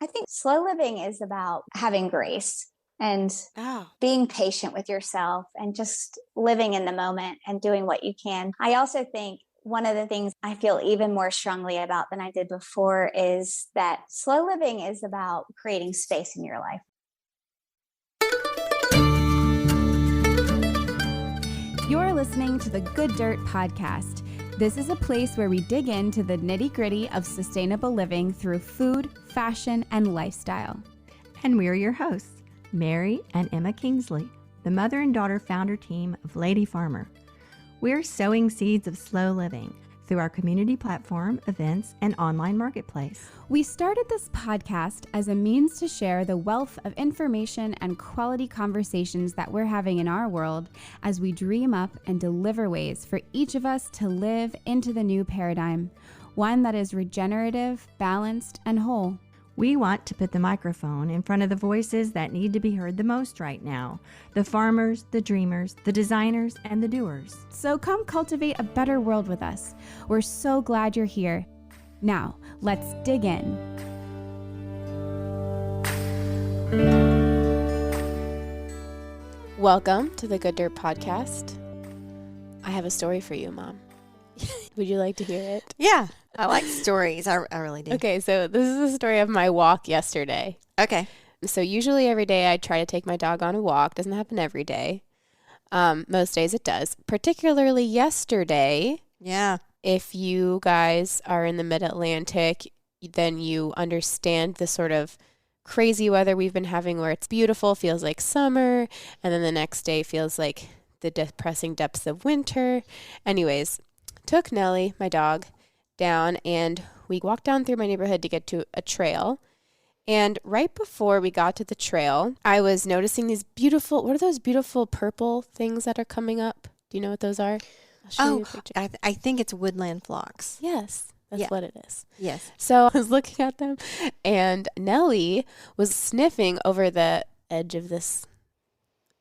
I think slow living is about having grace and being patient with yourself and just living in the moment and doing what you can. I also think one of the things I feel even more strongly about than I did before is that slow living is about creating space in your life. You're listening to the Good Dirt Podcast. This is a place where we dig into the nitty-gritty of sustainable living through food, fashion, and lifestyle. And we're your hosts, Mary and Emma Kingsley, the mother and daughter founder team of Lady Farmer. We're sowing seeds of slow living through our community platform, events, and online marketplace. We started this podcast as a means to share the wealth of information and quality conversations that we're having in our world as we dream up and deliver ways for each of us to live into the new paradigm, one that is regenerative, balanced, and whole. We want to put the microphone in front of the voices that need to be heard the most right now. The farmers, the dreamers, the designers, and the doers. So come cultivate a better world with us. We're so glad you're here. Now, let's dig in. Welcome to the Good Dirt Podcast. I have a story for you, Mom. Would you like to hear it? Yeah, I like stories. I really do. Okay, so this is the story of my walk yesterday. Okay. So usually every day I try to take my dog on a walk. Doesn't happen every day. Most days it does. Particularly yesterday. Yeah. If you guys are in the Mid-Atlantic, then you understand the sort of crazy weather we've been having where it's beautiful, feels like summer, and then the next day feels like the depressing depths of winter. Anyways, took Nellie, my dog, down, and we walked down through my neighborhood to get to a trail. And right before we got to the trail, I was noticing these beautiful, what are those beautiful purple things that are coming up? Do you know what those are? I'll show you a picture. I think it's woodland phlox. Yes, that's what it is. Yes. So I was looking at them, and Nellie was sniffing over the edge of this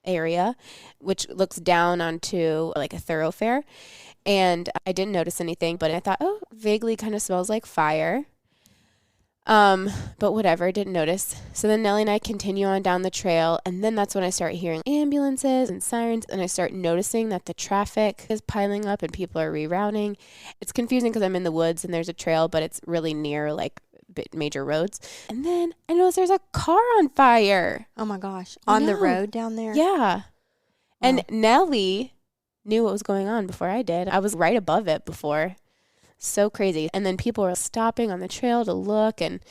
area, which looks down onto like a thoroughfare. And I didn't notice anything, but I thought, oh, vaguely kind of smells like fire. But whatever, didn't notice. So then Nellie and I continue on down the trail, and then that's when I start hearing ambulances and sirens, and I start noticing that the traffic is piling up and people are rerouting. It's confusing because I'm in the woods and there's a trail, but it's really near like major roads. And then I notice there's a car on fire. Oh my gosh. On the road down there? Yeah. Wow. And Nellie knew what was going on before I did. I was right above it before. So crazy. And then people were stopping on the trail to look, and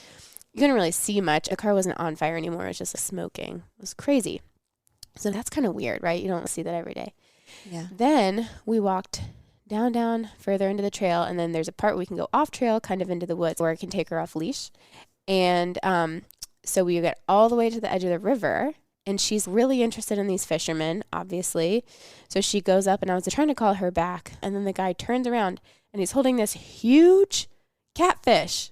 you couldn't really see much. The car wasn't on fire anymore. It was just smoking. It was crazy. So that's kind of weird, right? You don't see that every day. Yeah. Then we walked down further into the trail, and then there's a part where we can go off trail, kind of into the woods, where I can take her off leash. And so we get all the way to the edge of the river, and she's really interested in these fishermen, obviously. So she goes up, and I was trying to call her back, and then the guy turns around, and he's holding this huge catfish.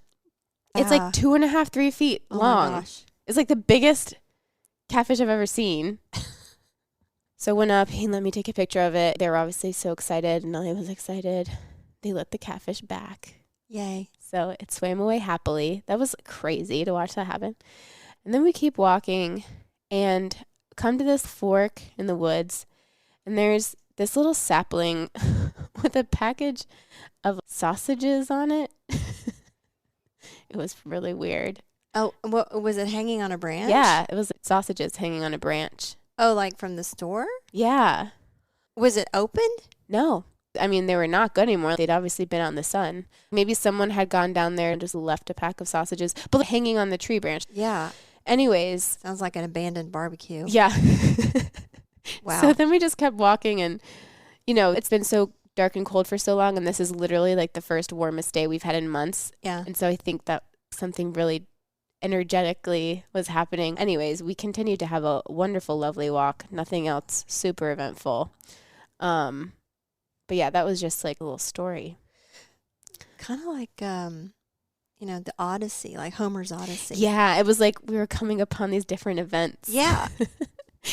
It's like 2.5, 3 feet long. My gosh. It's like the biggest catfish I've ever seen. So went up, he let me take a picture of it. They were obviously so excited, and Nellie was excited. They let the catfish back. Yay. So it swam away happily. That was crazy to watch that happen. And then we keep walking and come to this fork in the woods, and there's this little sapling with a package of sausages on it. It was really weird. Oh, what was it hanging on a branch? Yeah, it was sausages hanging on a branch. Oh, like from the store? Yeah. Was it opened? No. I mean, they were not good anymore. They'd obviously been out in the sun. Maybe someone had gone down there and just left a pack of sausages, but hanging on the tree branch. Yeah. Anyways. Sounds like an abandoned barbecue. Yeah. Wow. So then we just kept walking, and, you know, it's been so dark and cold for so long, and this is literally like the first warmest day we've had in months. Yeah. And so I think that something really energetically was happening. Anyways, we continued to have a wonderful, lovely walk. Nothing else super eventful. But yeah, that was just like a little story. Kind of like, the Odyssey, like Homer's Odyssey. Yeah, it was like we were coming upon these different events. Yeah.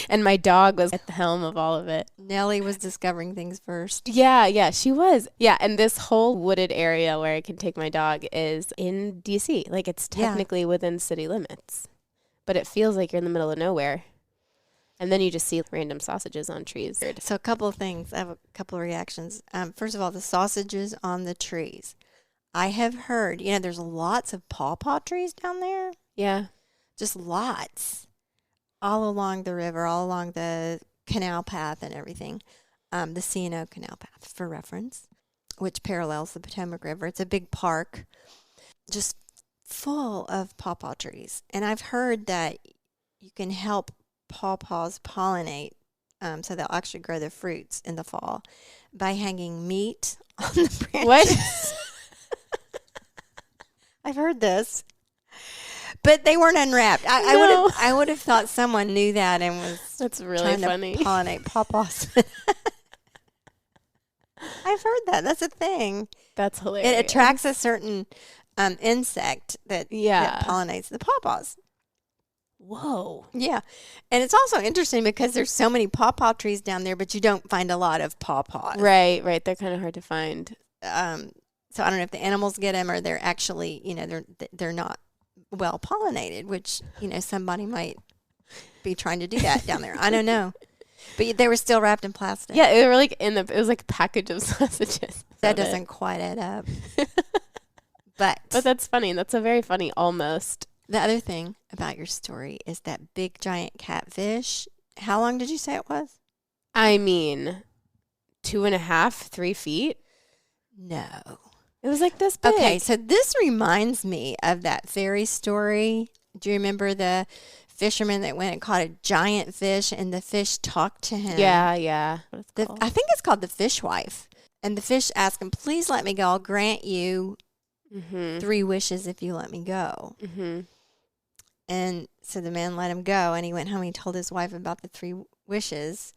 And my dog was at the helm of all of it. Nellie was discovering things first. Yeah, she was. Yeah, and this whole wooded area where I can take my dog is in DC. Like, it's technically within city limits, but it feels like you're in the middle of nowhere. And then you just see random sausages on trees. So a couple of things. I have a couple of reactions. First of all, the sausages on the trees. I have heard, there's lots of pawpaw trees down there. Yeah. Just lots. All along the river, all along the canal path and everything. The C&O Canal Path, for reference, which parallels the Potomac River. It's a big park, just full of pawpaw trees. And I've heard that you can help pawpaws pollinate, so they'll actually grow the fruits in the fall by hanging meat on the branches. What? I've heard this, but they weren't unwrapped. I would have thought someone knew that and was That's really trying funny. to pollinate pawpaws. I've heard that. That's a thing. That's hilarious. It attracts a certain insect that pollinates the pawpaws. Whoa. Yeah. And it's also interesting because there's so many pawpaw trees down there, but you don't find a lot of pawpaws. Right. They're kind of hard to find. So I don't know if the animals get them or they're actually, they're not well pollinated, which, somebody might be trying to do that down there. I don't know. But they were still wrapped in plastic. Yeah, they were like it was like a package of sausages. That doesn't quite add up. But that's funny. That's a very funny almost. The other thing about your story is that big giant catfish. How long did you say it was? I mean, 2.5, 3 feet. No. It was like this big. Okay, so this reminds me of that fairy story. Do you remember the fisherman that went and caught a giant fish and the fish talked to him? Yeah. I think it's called the fish wife. And the fish asked him, please let me go. I'll grant you 3 wishes if you let me go. Mm-hmm. And so the man let him go, and he went home and he told his wife about the 3 wishes.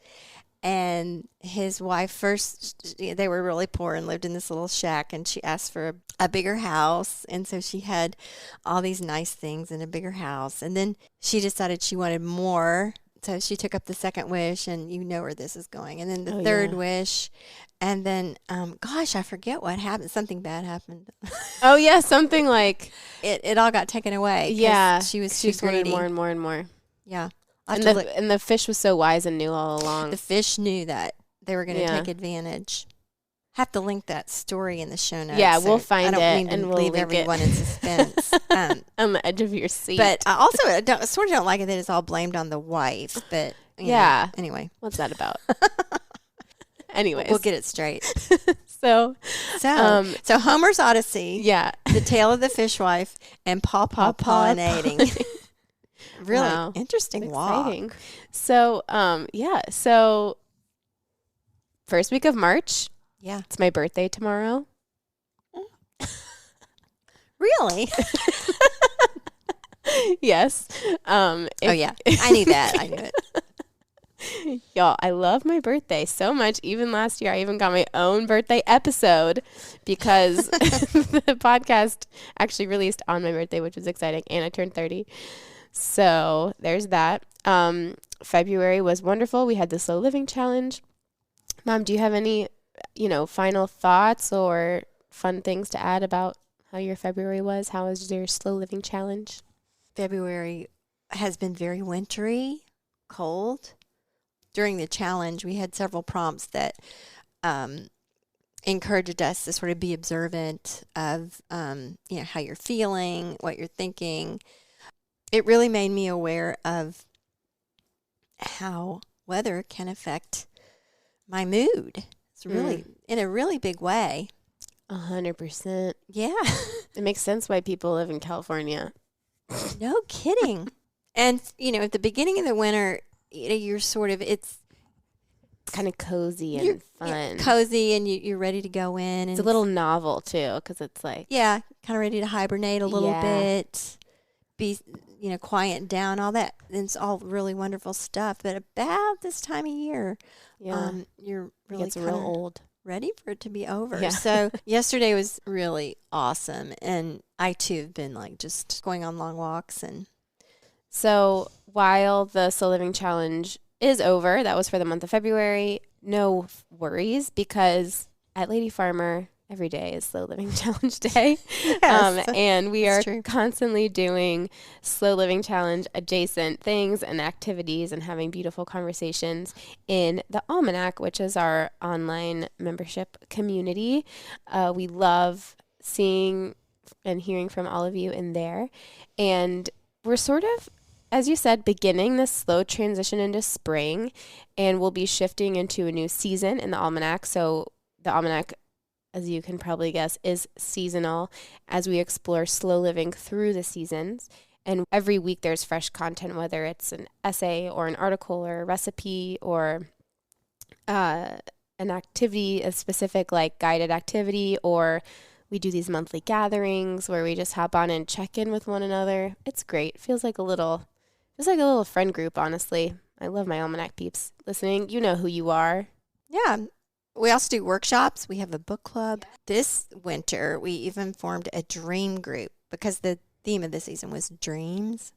And his wife first, they were really poor and lived in this little shack, and she asked for a bigger house. And so she had all these nice things in a bigger house. And then she decided she wanted more. So she took up the second wish, and you know where this is going. And then the third wish. And then, I forget what happened. Something bad happened. Oh, yeah, something like... It all got taken away. Yeah. She was She too greedy. wanted more and more and more. Yeah. And the fish was so wise and knew all along. The fish knew that they were going to take advantage. Have to link that story in the show notes. Yeah, we'll find it and we'll leave everyone in suspense. On the edge of your seat. But I also don't like it that it's all blamed on the wife. But anyway, what's that about? Anyways, we'll get it straight. So Homer's Odyssey. Yeah, The Tale of the Fishwife and Pawpaw pollinating. Really interesting walk. So, So, first week of March. Yeah, it's my birthday tomorrow. Really? Yes. I knew that. I knew it. Y'all, I love my birthday so much. Even last year, I even got my own birthday episode because the podcast actually released on my birthday, which was exciting, and I turned 30. So there's that. February was wonderful. We had the slow living challenge. Mom, do you have any, final thoughts or fun things to add about how your February was? How was your slow living challenge? February has been very wintry, cold. During the challenge, we had several prompts that encouraged us to sort of be observant of, how you're feeling, what you're thinking. It really made me aware of how weather can affect my mood. It's really in a really big way. 100%. Yeah. It makes sense why people live in California. No kidding. And, at the beginning of the winter, you're sort of, it's kind of cozy and fun. Cozy, and you're ready to go in. And it's a little novel, too, because it's like... Yeah, kind of ready to hibernate a little bit, be, quiet down, all that. And it's all really wonderful stuff. But about this time of year, you're really it's real old. Ready for it to be over. Yeah. So yesterday was really awesome. And I, too, have been, just going on long walks. And so while the Slow Living Challenge is over. That was for the month of February. No worries, because at Lady Farmer, every day is Slow Living Challenge Day. Yes, and we are true. constantly doing Slow Living Challenge adjacent things and activities and having beautiful conversations in the Almanac, which is our online membership community. We love seeing and hearing from all of you in there. And we're sort of, as you said, beginning this slow transition into spring, and we'll be shifting into a new season in the Almanac. So the Almanac, as you can probably guess, is seasonal as we explore slow living through the seasons. And every week there's fresh content, whether it's an essay or an article or a recipe or an activity, a specific like guided activity, or we do these monthly gatherings where we just hop on and check in with one another. It's great. Feels like a little friend group, honestly. I love my Almanac peeps listening. You know who you are. Yeah. We also do workshops. We have a book club. This winter, we even formed a dream group because the theme of the season was dreams.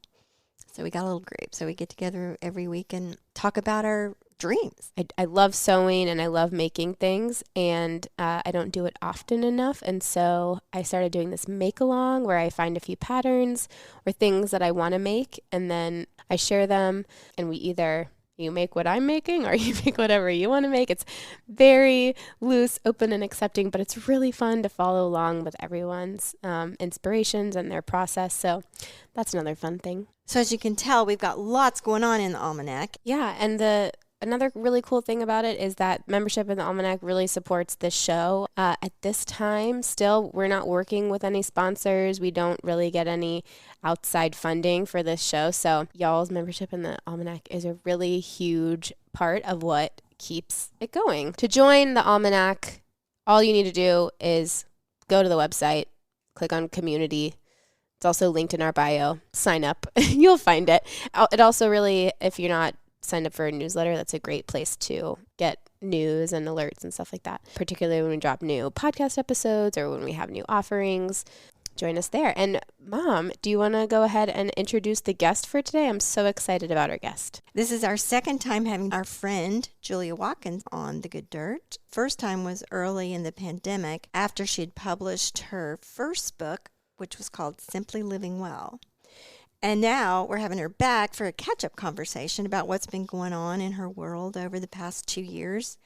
So we got a little group. So we get together every week and talk about our dreams. I love sewing and I love making things, and I don't do it often enough. And so I started doing this make along where I find a few patterns or things that I want to make, and then I share them, and we either you make what I'm making or you make whatever you want to make. It's very loose, open, and accepting, but it's really fun to follow along with everyone's inspirations and their process. So that's another fun thing. So as you can tell, we've got lots going on in the Almanac. Yeah, and another really cool thing about it is that membership in the Almanac really supports this show. At this time, still, we're not working with any sponsors. We don't really get any outside funding for this show. So y'all's membership in the Almanac is a really huge part of what keeps it going. To join the Almanac, all you need to do is go to the website, click on community. It's also linked in our bio. Sign up. You'll find it. It also really, if you're not signed up for a newsletter, that's a great place to get news and alerts and stuff like that, particularly when we drop new podcast episodes or when we have new offerings. Join us there. And Mom, do you want to go ahead and introduce the guest for today? I'm so excited about our guest. This is our second time having our friend Julia Watkins on The Good Dirt. First time was early in the pandemic after she'd published her first book, which was called Simply Living Well. And now we're having her back for a catch-up conversation about what's been going on in her world over the past 2 years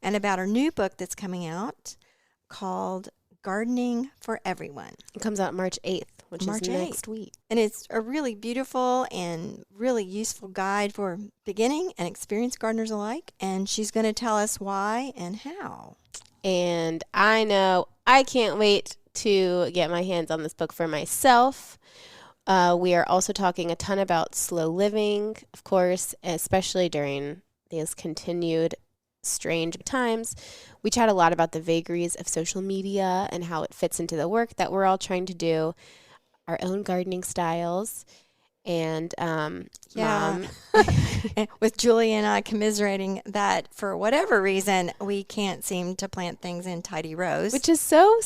and about her new book that's coming out called Gardening for Everyone. It comes out March 8th, which is next week. And it's a really beautiful and really useful guide for beginning and experienced gardeners alike. And she's going to tell us why and how. And I know I can't wait to get my hands on this book for myself. We are also talking a ton about slow living, of course, especially during these continued strange times. We chat a lot about the vagaries of social media and how it fits into the work that we're all trying to do, our own gardening styles, and Mom. With Julie and I commiserating that for whatever reason, we can't seem to plant things in tidy rows. Which is so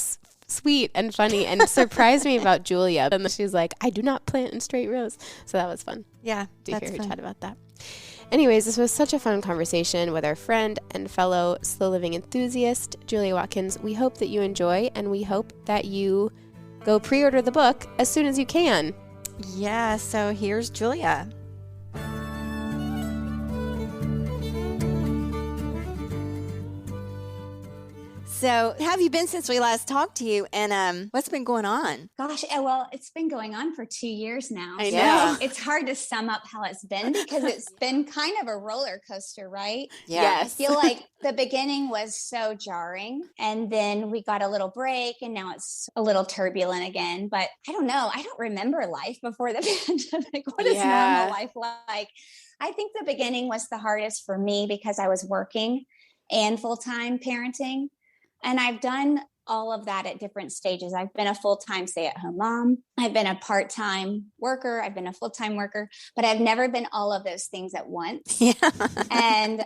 sweet and funny and surprised me about Julia. And she's like, I do not plant in straight rows. So that was fun. Yeah, to hear her chat about that. Anyways, this was such a fun conversation with our friend and fellow slow living enthusiast, Julia Watkins. We hope that you enjoy, and we hope that you go pre-order the book as soon as you can. Yeah, so here's Julia. So, how have you been since we last talked to you? And what's been going on? Gosh, well, it's been going on for 2 years now. I know. So it's hard to sum up how it's been because it's been kind of a roller coaster, right? Yes. I feel like the beginning was so jarring, and then we got a little break, and now it's a little turbulent again. But I don't know. I don't remember life before the pandemic. What is normal life like? I think the beginning was the hardest for me because I was working and full-time parenting. And I've done all of that at different stages. I've been a full-time stay-at-home mom. I've been a part-time worker. I've been a full-time worker, but I've never been all of those things at once. Yeah. And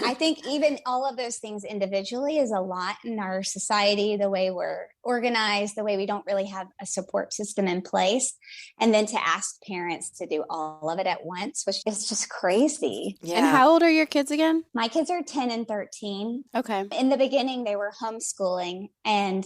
I think even all of those things individually is a lot in our society, the way we're organized, the way we don't really have a support system in place. And then to ask parents to do all of it at once, which is just crazy. Yeah. And how old are your kids again? My kids are 10 and 13. Okay. In the beginning, they were homeschooling, and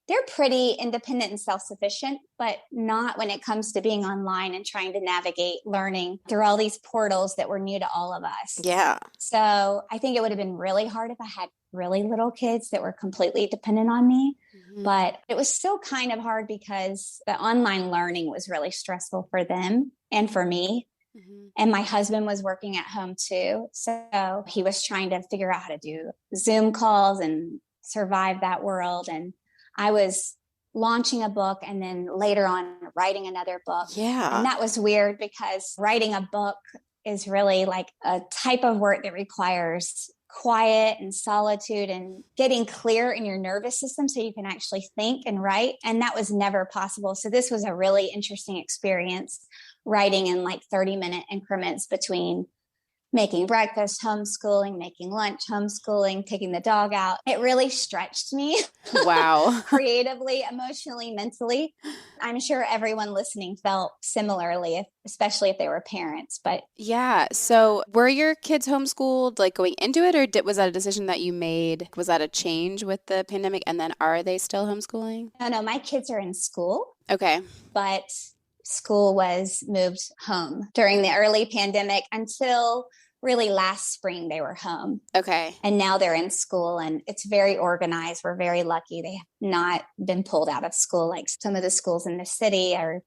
they're pretty independent and self-sufficient, but not when it comes to being online and trying to navigate learning through all these portals that were new to all of us. Yeah. So I think it would have been really hard if I had really little kids that were completely dependent on me. Mm-hmm. But it was still kind of hard because the online learning was really stressful for them and for me. Mm-hmm. And my husband was working at home too. So he was trying to figure out how to do Zoom calls and survive that world. And I was launching a book and then later on writing another book. Yeah. And that was weird because writing a book is really like a type of work that requires quiet and solitude and getting clear in your nervous system so you can actually think and write. And that was never possible. So this was a really interesting experience, writing in like 30-minute increments between making breakfast, homeschooling, making lunch, homeschooling, taking the dog out. It really stretched me. Wow. Creatively, emotionally, mentally. I'm sure everyone listening felt similarly, especially if they were parents. But yeah. So were your kids homeschooled like going into it, or was that a decision that you made? Was that a change with the pandemic? And then are they still homeschooling? No, my kids are in school. Okay. But school was moved home during the early pandemic until really last spring they were home. Okay. And now they're in school and it's very organized. We're very lucky. They have not been pulled out of school like some of the schools in the city are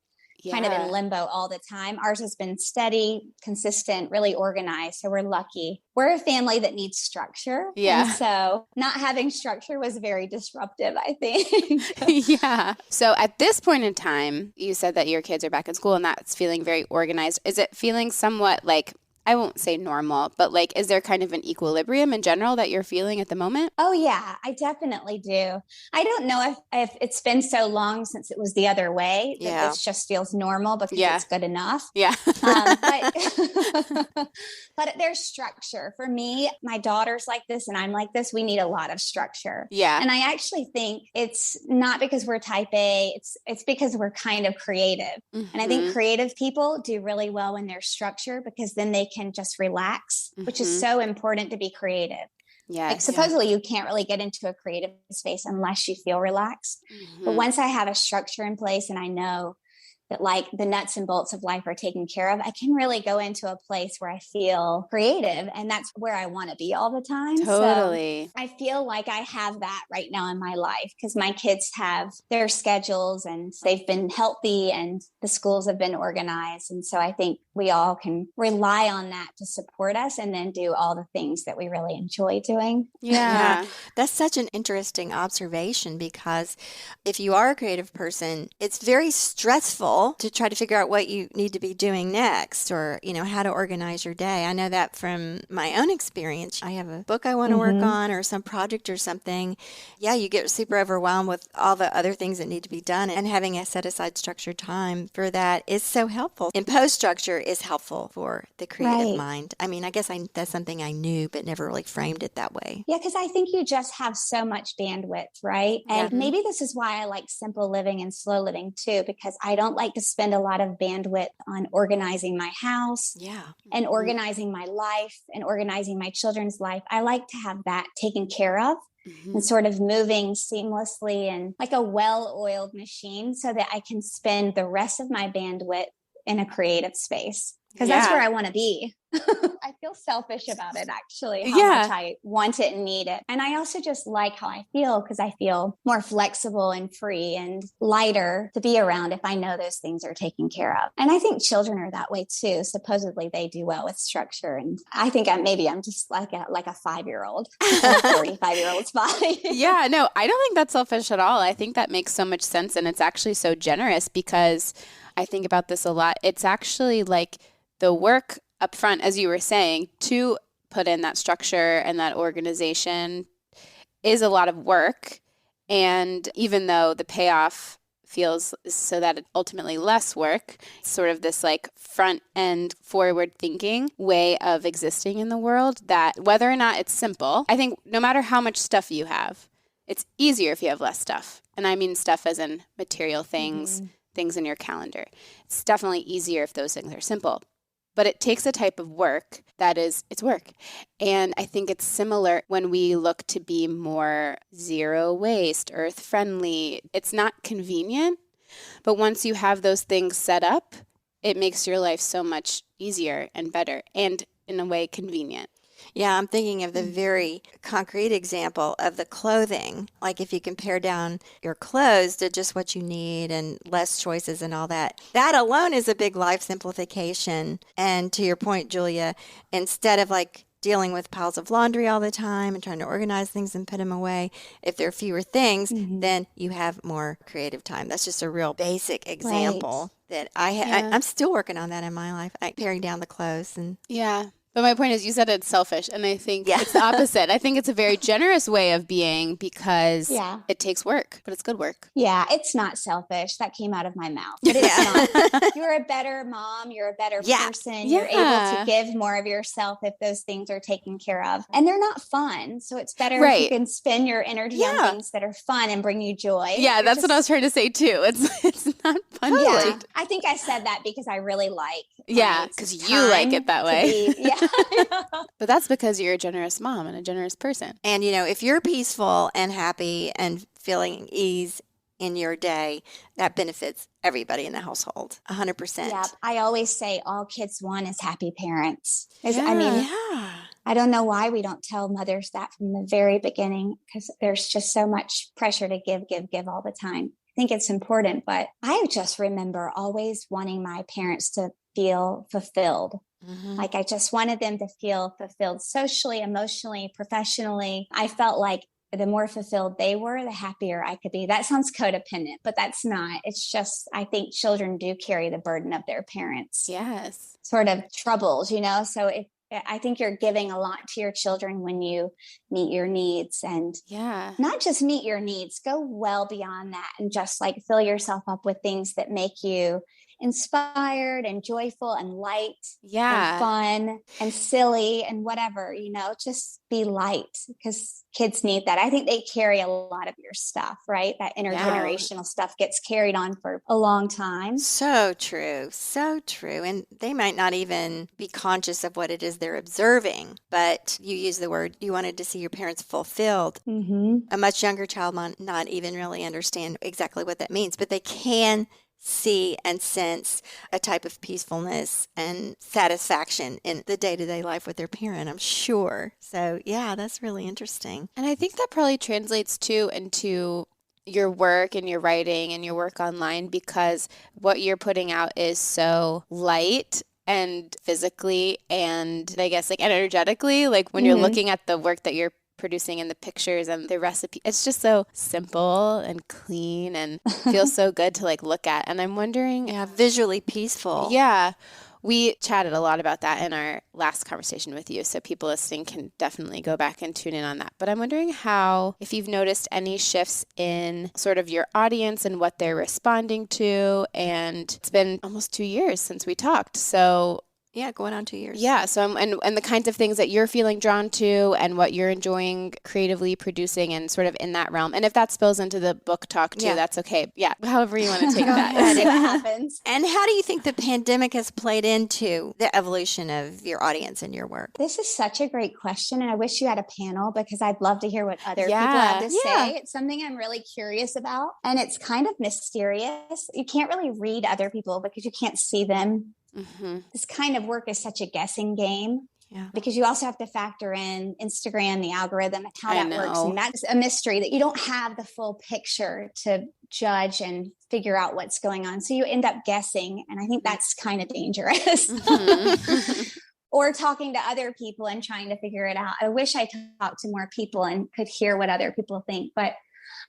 kind of in limbo all the time. Ours has been steady, consistent, really organized. So we're lucky. We're a family that needs structure. Yeah. And so not having structure was very disruptive, I think. Yeah. So at this point in time, you said that your kids are back in school and that's feeling very organized. Is it feeling somewhat like, I won't say normal, but like, is there kind of an equilibrium in general that you're feeling at the moment? Oh, yeah, I definitely do. I don't know if it's been so long since it was the other way that this just feels normal because it's good enough. Yeah. But there's structure. For me, my daughter's like this and I'm like this. We need a lot of structure. Yeah. And I actually think it's not because we're type A. It's because we're kind of creative. Mm-hmm. And I think creative people do really well when there's structure because then they can just relax, which is so important to be creative. Yeah. Like supposedly you can't really get into a creative space unless you feel relaxed. But once I have a structure in place and I know that like the nuts and bolts of life are taken care of, I can really go into a place where I feel creative. And that's where I want to be all the time. Totally. So I feel like I have that right now in my life because my kids have their schedules and they've been healthy and the schools have been organized. And so I think we all can rely on that to support us and then do all the things that we really enjoy doing. Yeah. That's such an interesting observation because if you are a creative person, it's very stressful to try to figure out what you need to be doing next or, you know, how to organize your day. I know that from my own experience. I have a book I want to work on or some project or something. Yeah, you get super overwhelmed with all the other things that need to be done, and having a set aside structured time for that is so helpful. Imposed structure is helpful for the creative mind. I mean, I guess that's something I knew, but never really framed it that way. Yeah, because I think you just have so much bandwidth, right? And maybe this is why I like simple living and slow living too, because I don't like to spend a lot of bandwidth on organizing my house and organizing my life and organizing my children's life. I like to have that taken care of and sort of moving seamlessly and like a well-oiled machine so that I can spend the rest of my bandwidth in a creative space. Because that's where I want to be. I feel selfish about it, actually, how much I want it and need it. And I also just like how I feel because I feel more flexible and free and lighter to be around if I know those things are taken care of. And I think children are that way too. Supposedly they do well with structure. And I think I'm just like a 5-year-old, a 45-year-old's body. Yeah, no, I don't think that's selfish at all. I think that makes so much sense. And it's actually so generous because I think about this a lot. It's actually like the work up front, as you were saying, to put in that structure and that organization is a lot of work. And even though the payoff feels so that it's ultimately less work, sort of this like front end forward thinking way of existing in the world that whether or not it's simple, I think no matter how much stuff you have, it's easier if you have less stuff. And I mean stuff as in material things, things in your calendar. It's definitely easier if those things are simple. But it takes a type of work that is, it's work. And I think it's similar when we look to be more zero waste, earth friendly. It's not convenient, but once you have those things set up, it makes your life so much easier and better and in a way convenient. Yeah, I'm thinking of the very concrete example of the clothing. Like if you compare down your clothes to just what you need and less choices and all that, that alone is a big life simplification. And to your point, Julia, instead of like dealing with piles of laundry all the time and trying to organize things and put them away, if there are fewer things, then you have more creative time. That's just a real basic example that I'm still working on that in my life, like paring down the clothes. And yeah. But my point is, you said it's selfish, and I think it's the opposite. I think it's a very generous way of being because it takes work, but it's good work. Yeah, it's not selfish. That came out of my mouth. But it's not. You're a better mom. You're a better person. You're able to give more of yourself if those things are taken care of. And they're not fun. So it's better if you can spend your energy on things that are fun and bring you joy. Yeah, that's what I was trying to say, too. It's not fun. Yeah, I think I said that because I really like because you like it that way. But that's because you're a generous mom and a generous person. And, you know, if you're peaceful and happy and feeling ease in your day, that benefits everybody in the household, 100%. Yeah, I always say all kids want is happy parents. I don't know why we don't tell mothers that from the very beginning because there's just so much pressure to give all the time. I think it's important, but I just remember always wanting my parents to feel fulfilled. Like I just wanted them to feel fulfilled socially, emotionally, professionally. I felt like the more fulfilled they were, the happier I could be. That sounds codependent, but that's not. It's just, I think children do carry the burden of their parents. Yes. Sort of troubles, you know? So I think you're giving a lot to your children when you meet your needs and not just meet your needs, go well beyond that and just like fill yourself up with things that make you inspired and joyful and light and fun and silly and whatever, you know, just be light because kids need that. I think they carry a lot of your stuff, right? That intergenerational stuff gets carried on for a long time. So true. So true. And they might not even be conscious of what it is they're observing, but you use the word, you wanted to see your parents fulfilled. A much younger child might not even really understand exactly what that means, but they can see and sense a type of peacefulness and satisfaction in the day-to-day life with their parent, I'm sure. So, yeah, that's really interesting. And I think that probably translates too into your work and your writing and your work online because what you're putting out is so light and physically and I guess like energetically, like when you're looking at the work that you're producing and the pictures and the recipe. It's just so simple and clean and feels so good to like look at. And I'm wondering. Yeah, visually peaceful. Yeah. We chatted a lot about that in our last conversation with you. So people listening can definitely go back and tune in on that. But I'm wondering if you've noticed any shifts in sort of your audience and what they're responding to. And it's been almost 2 years since we talked. So yeah, going on 2 years. Yeah. So, and the kinds of things that you're feeling drawn to and what you're enjoying creatively producing and sort of in that realm. And if that spills into the book talk too, that's okay. Yeah. However you want to take that. See what happens. And how do you think the pandemic has played into the evolution of your audience and your work? This is such a great question. And I wish you had a panel because I'd love to hear what other people have to say. It's something I'm really curious about. And it's kind of mysterious. You can't really read other people because you can't see them. This kind of work is such a guessing game because you also have to factor in Instagram, the algorithm, and how that works. And that's a mystery that you don't have the full picture to judge and figure out what's going on. So you end up guessing. And I think that's kind of dangerous. Or talking to other people and trying to figure it out. I wish I talked to more people and could hear what other people think. But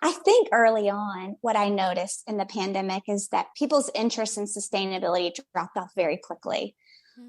I think early on, what I noticed in the pandemic is that people's interest in sustainability dropped off very quickly.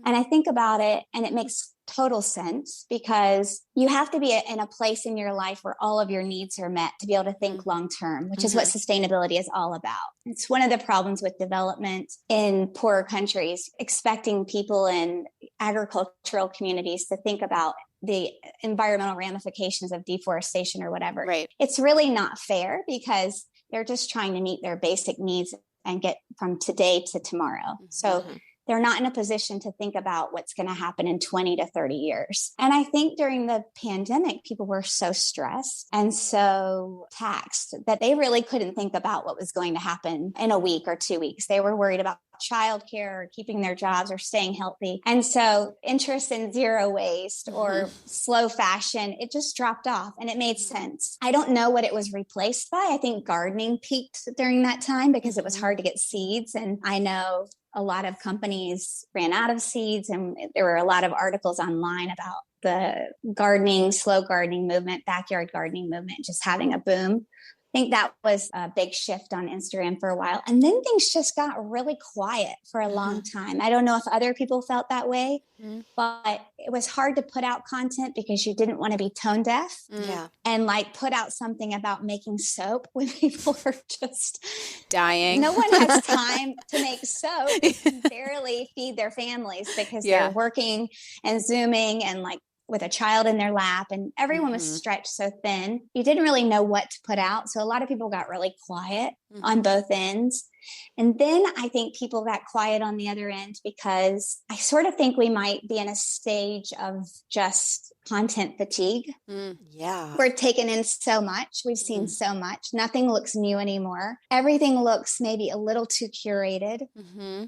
And I think about it and it makes total sense, because you have to be in a place in your life where all of your needs are met to be able to think long term, which is what sustainability is all about. It's one of the problems with development in poorer countries, expecting people in agricultural communities to think about the environmental ramifications of deforestation or whatever. Right. It's really not fair, because they're just trying to meet their basic needs and get from today to tomorrow. So they're not in a position to think about what's going to happen in 20 to 30 years. And I think during the pandemic, people were so stressed and so taxed that they really couldn't think about what was going to happen in a week or 2 weeks. They were worried about childcare or keeping their jobs or staying healthy. And so interest in zero waste or slow fashion, it just dropped off, and it made sense. I don't know what it was replaced by. I think gardening peaked during that time because it was hard to get seeds. And I know a lot of companies ran out of seeds, and there were a lot of articles online about the gardening, slow gardening movement, backyard gardening movement, just having a boom. I think that was a big shift on Instagram for a while. And then things just got really quiet for a long time. I don't know if other people felt that way, but it was hard to put out content because you didn't want to be tone deaf and like put out something about making soap when people are just dying. No one has time to make soap. They can barely feed their families because they're working and Zooming and like with a child in their lap, and everyone was stretched so thin. You didn't really know what to put out. So a lot of people got really quiet on both ends. And then I think people got quiet on the other end because I sort of think we might be in a stage of just content fatigue. We're taking in so much. We've seen so much. Nothing looks new anymore. Everything looks maybe a little too curated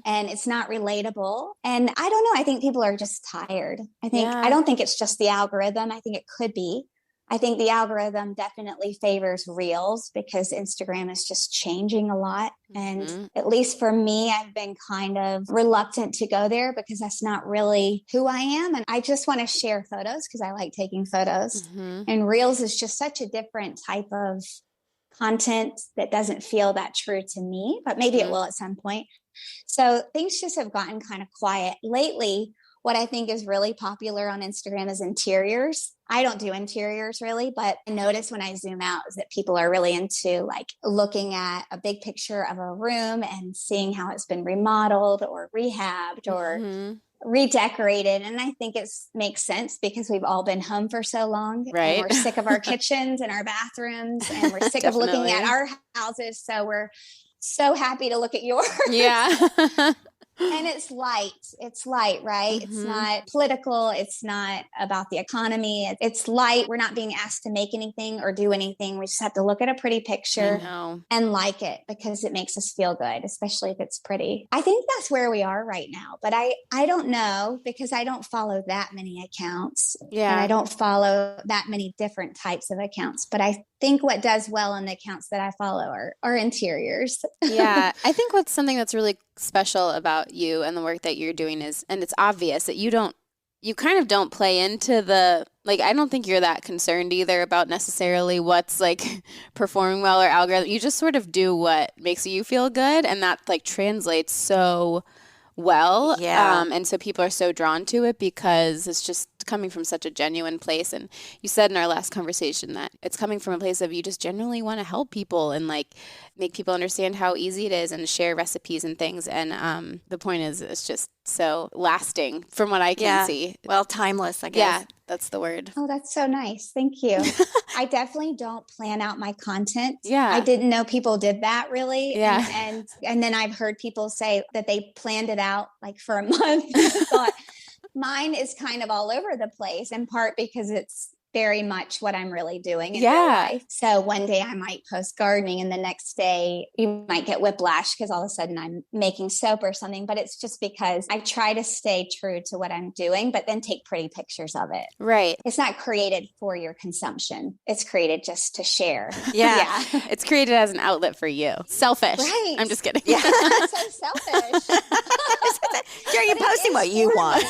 and it's not relatable. And I don't know. I think people are just tired. I don't think it's just the algorithm. I think it could be. I think the algorithm definitely favors reels because Instagram is just changing a lot. And at least for me, I've been kind of reluctant to go there because that's not really who I am. And I just want to share photos because I like taking photos. And reels is just such a different type of content that doesn't feel that true to me, but maybe it will at some point. So things just have gotten kind of quiet lately. What I think is really popular on Instagram is interiors. I don't do interiors really, but I notice when I zoom out is that people are really into like looking at a big picture of a room and seeing how it's been remodeled or rehabbed or redecorated. And I think it makes sense because we've all been home for so long. Right. And we're sick of our kitchens and our bathrums, and we're sick of looking at our houses. So we're so happy to look at yours. Yeah. And it's light, right? It's not political. It's not about the economy. It's light. We're not being asked to make anything or do anything. We just have to look at a pretty picture and like it because it makes us feel good, especially if it's pretty. I think that's where we are right now, but I don't know because I don't follow that many accounts. And I don't follow that many different types of accounts, but I think what does well on the accounts that I follow are interiors. I think what's something that's really special about you and the work that you're doing is, and it's obvious that you kind of don't play into the, like, I don't think you're that concerned either about necessarily what's like performing well or algorithm. You just sort of do what makes you feel good, and that like translates so well. And so people are so drawn to it because it's just coming from such a genuine place. And you said in our last conversation that it's coming from a place of you just genuinely want to help people and like make people understand how easy it is and share recipes and things. And the point is it's just so lasting from what I can see. Well, timeless, I guess. Yeah, that's the word. Oh, that's so nice. Thank you. I definitely don't plan out my content. Yeah. I didn't know people did that really. Yeah. And then I've heard people say that they planned it out like for a month. I thought mine is kind of all over the place, in part because it's very much what I'm really doing in real life. So one day I might post gardening and the next day you might get whiplash because all of a sudden I'm making soap or something. But it's just because I try to stay true to what I'm doing, but then take pretty pictures of it. Right. It's not created for your consumption. It's created just to share. Yeah. It's created as an outlet for you. Selfish. Right. I'm just kidding. Yeah. That's so selfish. Sure, you're posting what you want.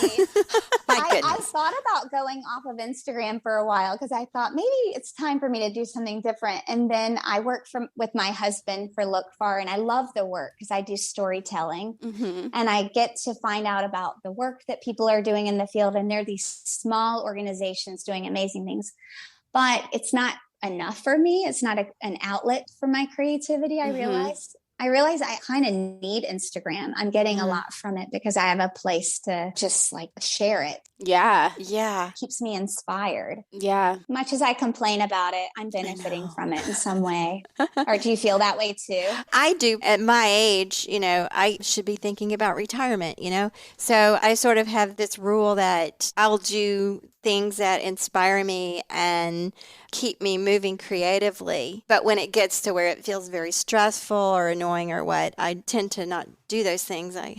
My I goodness. thought about going off of Instagram for a while because I thought maybe it's time for me to do something different. And then I work with my husband for Look Far, and I love the work because I do storytelling. And I get to find out about the work that people are doing in the field. And they're these small organizations doing amazing things. But it's not enough for me. It's not an outlet for my creativity. I realized I kind of need Instagram. I'm getting a lot from it because I have a place to just like share it. Yeah. Yeah. Keeps me inspired. Yeah. Much as I complain about it, I'm benefiting from it in some way. Or do you feel that way too? I do. At my age, I should be thinking about retirement, So I sort of have this rule that I'll do things that inspire me and keep me moving creatively. But when it gets to where it feels very stressful or annoying or what, I tend to not do those things. I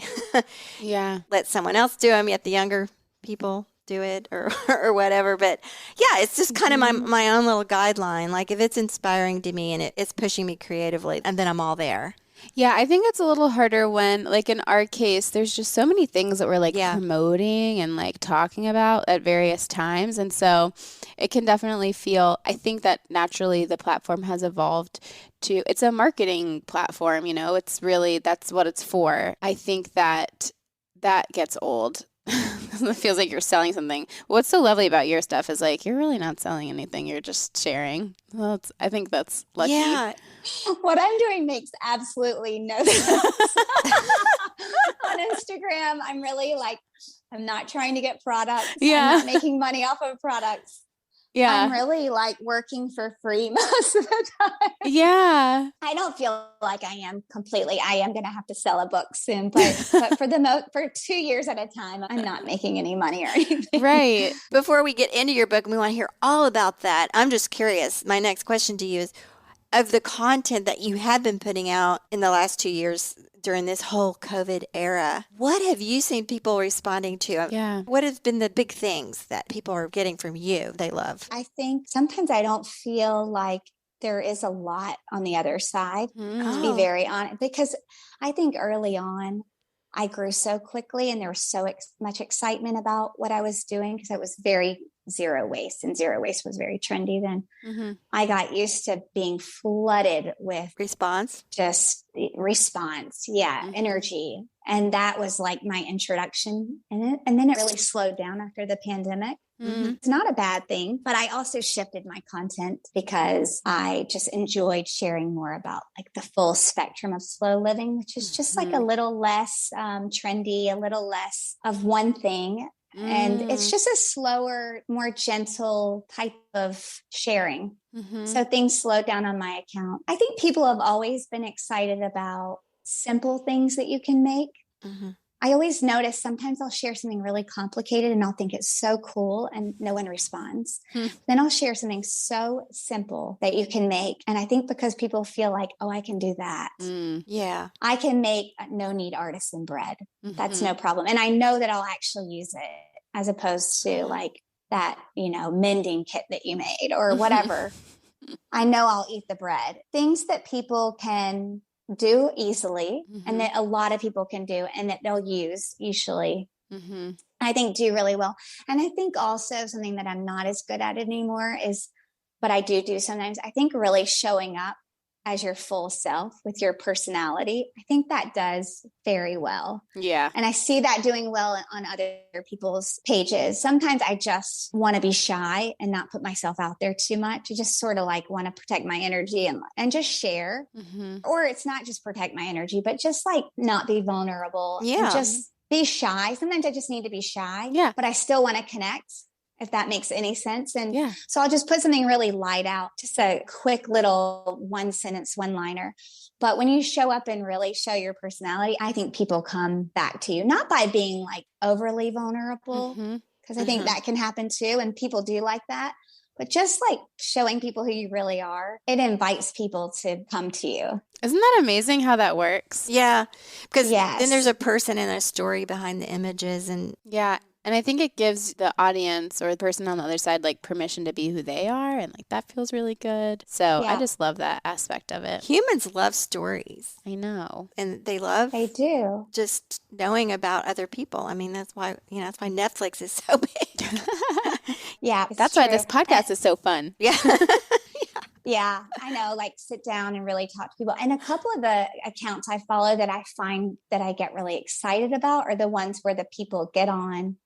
let someone else do them, yet the younger people do it or whatever. But yeah, it's just kind of my own little guideline. Like if it's inspiring to me and it's pushing me creatively, and then I'm all there. Yeah, I think it's a little harder when, like in our case, there's just so many things that we're like promoting and like talking about at various times. And so it can definitely feel, I think that naturally the platform has evolved to, it's a marketing platform, it's really, that's what it's for. I think that gets old. It feels like you're selling something. What's so lovely about your stuff is like, you're really not selling anything. You're just sharing. Well, I think that's lucky. Yeah. What I'm doing makes absolutely no sense. On Instagram, I'm really like, I'm not trying to get products. Yeah. I'm not making money off of products. Yeah. I'm really like working for free most of the time. Yeah. I don't feel like I am completely. I am going to have to sell a book soon, but for 2 years at a time, I'm not making any money or anything. Right. Before we get into your book, we want to hear all about that. I'm just curious. My next question to you is, of the content that you have been putting out in the last 2 years during this whole COVID era, what have you seen people responding to? Yeah. What have been the big things that people are getting from you they love? I think sometimes I don't feel like there is a lot on the other side, to be very honest, because I think early on, I grew so quickly and there was so much excitement about what I was doing because it was very zero waste, and zero waste was very trendy then. I got used to being flooded with response, energy. And that was like my introduction in it. And then it really slowed down after the pandemic. It's not a bad thing, but I also shifted my content because I just enjoyed sharing more about like the full spectrum of slow living, which is just like a little less trendy, a little less of one thing. And it's just a slower, more gentle type of sharing. So things slowed down on my account. I think people have always been excited about simple things that you can make. I always notice sometimes I'll share something really complicated and I'll think it's so cool and no one responds. Then I'll share something so simple that you can make. And I think because people feel like, oh, I can do that. Yeah. I can make no knead artisan bread. That's no problem. And I know that I'll actually use it as opposed to like that, mending kit that you made or whatever. I know I'll eat the bread. Things that people can do easily and that a lot of people can do and that they'll use usually, I think do really well. And I think also something that I'm not as good at anymore is, but I do sometimes, I think really showing up as your full self with your personality. I think that does very well. Yeah. And I see that doing well on other people's pages. Sometimes I just want to be shy and not put myself out there too much. I just sort of like want to protect my energy and just share. Or it's not just protect my energy, but just like not be vulnerable. Yeah. And just be shy. Sometimes I just need to be shy. Yeah. But I still want to connect, if that makes any sense. And so I'll just put something really light out, just a quick little one sentence, one liner. But when you show up and really show your personality, I think people come back to you, not by being like overly vulnerable, because I think that can happen too. And people do like that. But just like showing people who you really are, it invites people to come to you. Isn't that amazing how that works? Yeah. Because then there's a person and a story behind the images. And yeah. And I think it gives the audience or the person on the other side like permission to be who they are. And like that feels really good. So I just love that aspect of it. Humans love stories. I know. And they do just knowing about other people. I mean, that's why Netflix is so big. Yeah. That's why this podcast is so fun. Yeah. Yeah, I know, like sit down and really talk to people. And a couple of the accounts I follow that I find that I get really excited about are the ones where the people get on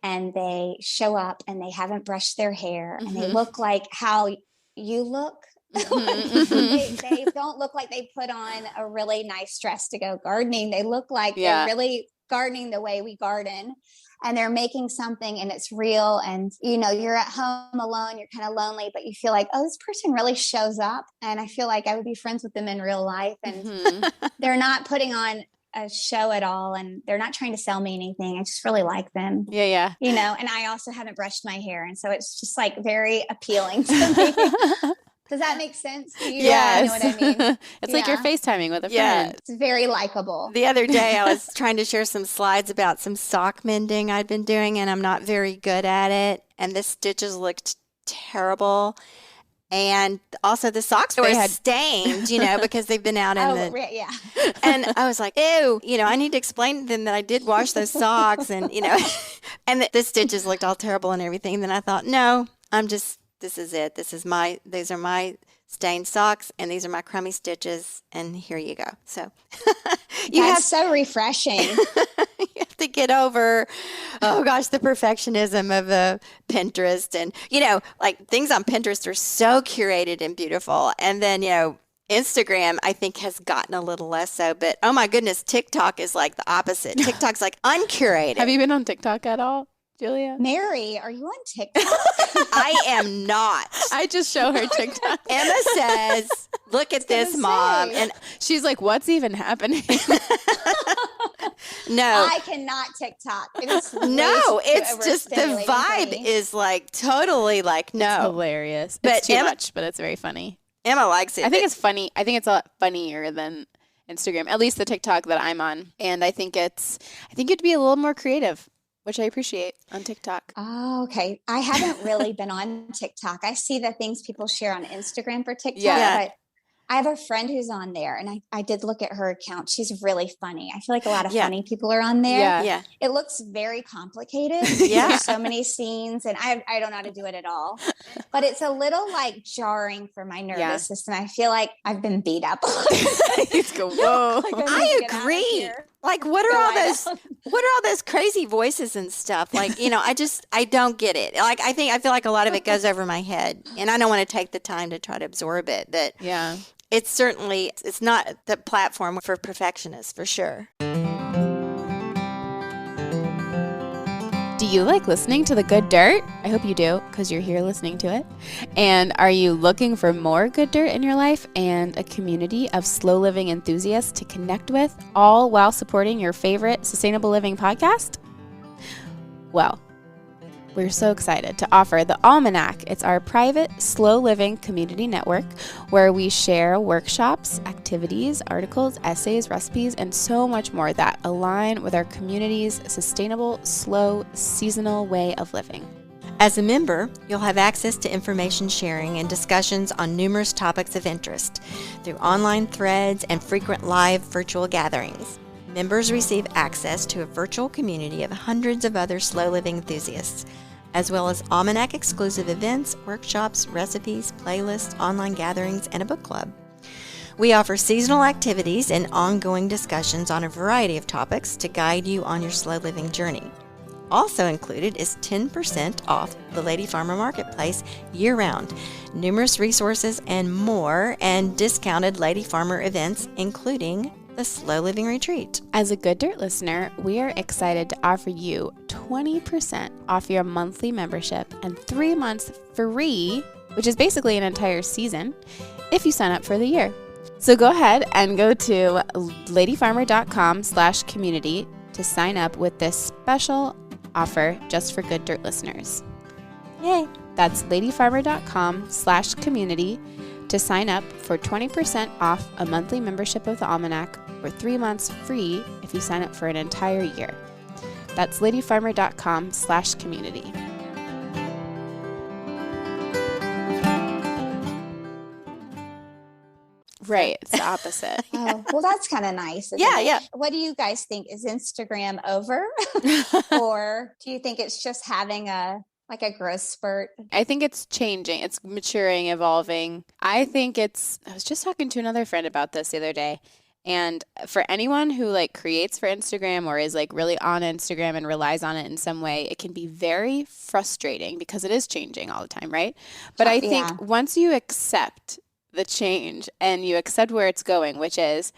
and they show up and they haven't brushed their hair and they look like how you look. They don't look like they put on a really nice dress to go gardening. They look like they're really gardening the way we garden. And they're making something and it's real. And, you're at home alone, you're kind of lonely, but you feel like, oh, this person really shows up. And I feel like I would be friends with them in real life. And they're not putting on a show at all. And they're not trying to sell me anything. I just really like them. Yeah. And I also haven't brushed my hair. And so it's just like very appealing to me. Does that make sense to you? Yes. You know what I mean? It's like you're FaceTiming with a friend. It's very likable. The other day I was trying to share some slides about some sock mending I'd been doing, and I'm not very good at it. And the stitches looked terrible. And also the socks were stained, because they've been out in And I was like, ew, I need to explain to them that I did wash those socks and, and the stitches looked all terrible and everything. And then I thought, no, this is it. These are my stained socks and these are my crummy stitches. And here you go. So that's so refreshing. You have to get over, the perfectionism of Pinterest. And, like things on Pinterest are so curated and beautiful. And then, Instagram, I think, has gotten a little less so. But, oh, my goodness, TikTok is like the opposite. TikTok's like uncurated. Have you been on TikTok at all, Julia? Mary, are you on TikTok? I am not. I just show her TikTok. Emma says, look at this, Mom. And she's like, what's even happening? No. I cannot TikTok. It's just the vibe is like totally like, no. It's hilarious. It's too much, but it's very funny. Emma likes it. I think it's funny. I think it's a lot funnier than Instagram, at least the TikTok that I'm on. And I think you'd be a little more creative, which I appreciate on TikTok. Oh, okay. I haven't really been on TikTok. I see the things people share on Instagram for TikTok, but I have a friend who's on there, and I did look at her account. She's really funny. I feel like a lot of funny people are on there. Yeah. It looks very complicated. Yeah. There's so many scenes, and I don't know how to do it at all. But it's a little like jarring for my nervous system. I feel like I've been beat up. Whoa. I agree. Like, what are all those crazy voices and stuff? Like, I don't get it. Like, I feel like a lot of it goes over my head, and I don't want to take the time to try to absorb it. But it's not the platform for perfectionists, for sure. Do you like listening to The Good Dirt? I hope you do, because you're here listening to it. And are you looking for more good dirt in your life and a community of slow living enthusiasts to connect with, all while supporting your favorite sustainable living podcast? Well, we're so excited to offer the Almanac. It's our private, slow living community network where we share workshops, activities, articles, essays, recipes, and so much more that align with our community's sustainable, slow, seasonal way of living. As a member, you'll have access to information sharing and discussions on numerous topics of interest through online threads and frequent live virtual gatherings. Members receive access to a virtual community of hundreds of other slow living enthusiasts, as well as Almanac exclusive events, workshops, recipes, playlists, online gatherings, and a book club. We offer seasonal activities and ongoing discussions on a variety of topics to guide you on your slow living journey. Also included is 10% off the Lady Farmer Marketplace year-round, numerous resources and more, and discounted Lady Farmer events, including the Slow Living Retreat. As a Good Dirt listener, we are excited to offer you 20% off your monthly membership and 3 months free, which is basically an entire season, if you sign up for the year. So go ahead and go to ladyfarmer.com/community to sign up with this special offer just for Good Dirt listeners. Yay! That's ladyfarmer.com/community to sign up for 20% off a monthly membership of the Almanac or 3 months free if you sign up for an entire year. That's ladyfarmer.com/community. Right. It's the opposite. Oh, well, that's kind of nice. Yeah, it? yeah. What do you guys think? Is Instagram over? Or do you think it's just having a growth spurt? I think it's changing. It's maturing, evolving. I was just talking to another friend about this the other day. And for anyone who like creates for Instagram or is like really on Instagram and relies on it in some way, it can be very frustrating because it is changing all the time, right? But I think once you accept the change and you accept where it's going, which is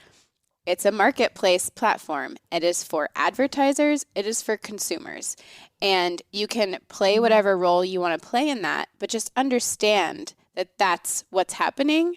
it's a marketplace platform. It is for advertisers. It is for consumers. And you can play whatever role you want to play in that, but just understand that that's what's happening.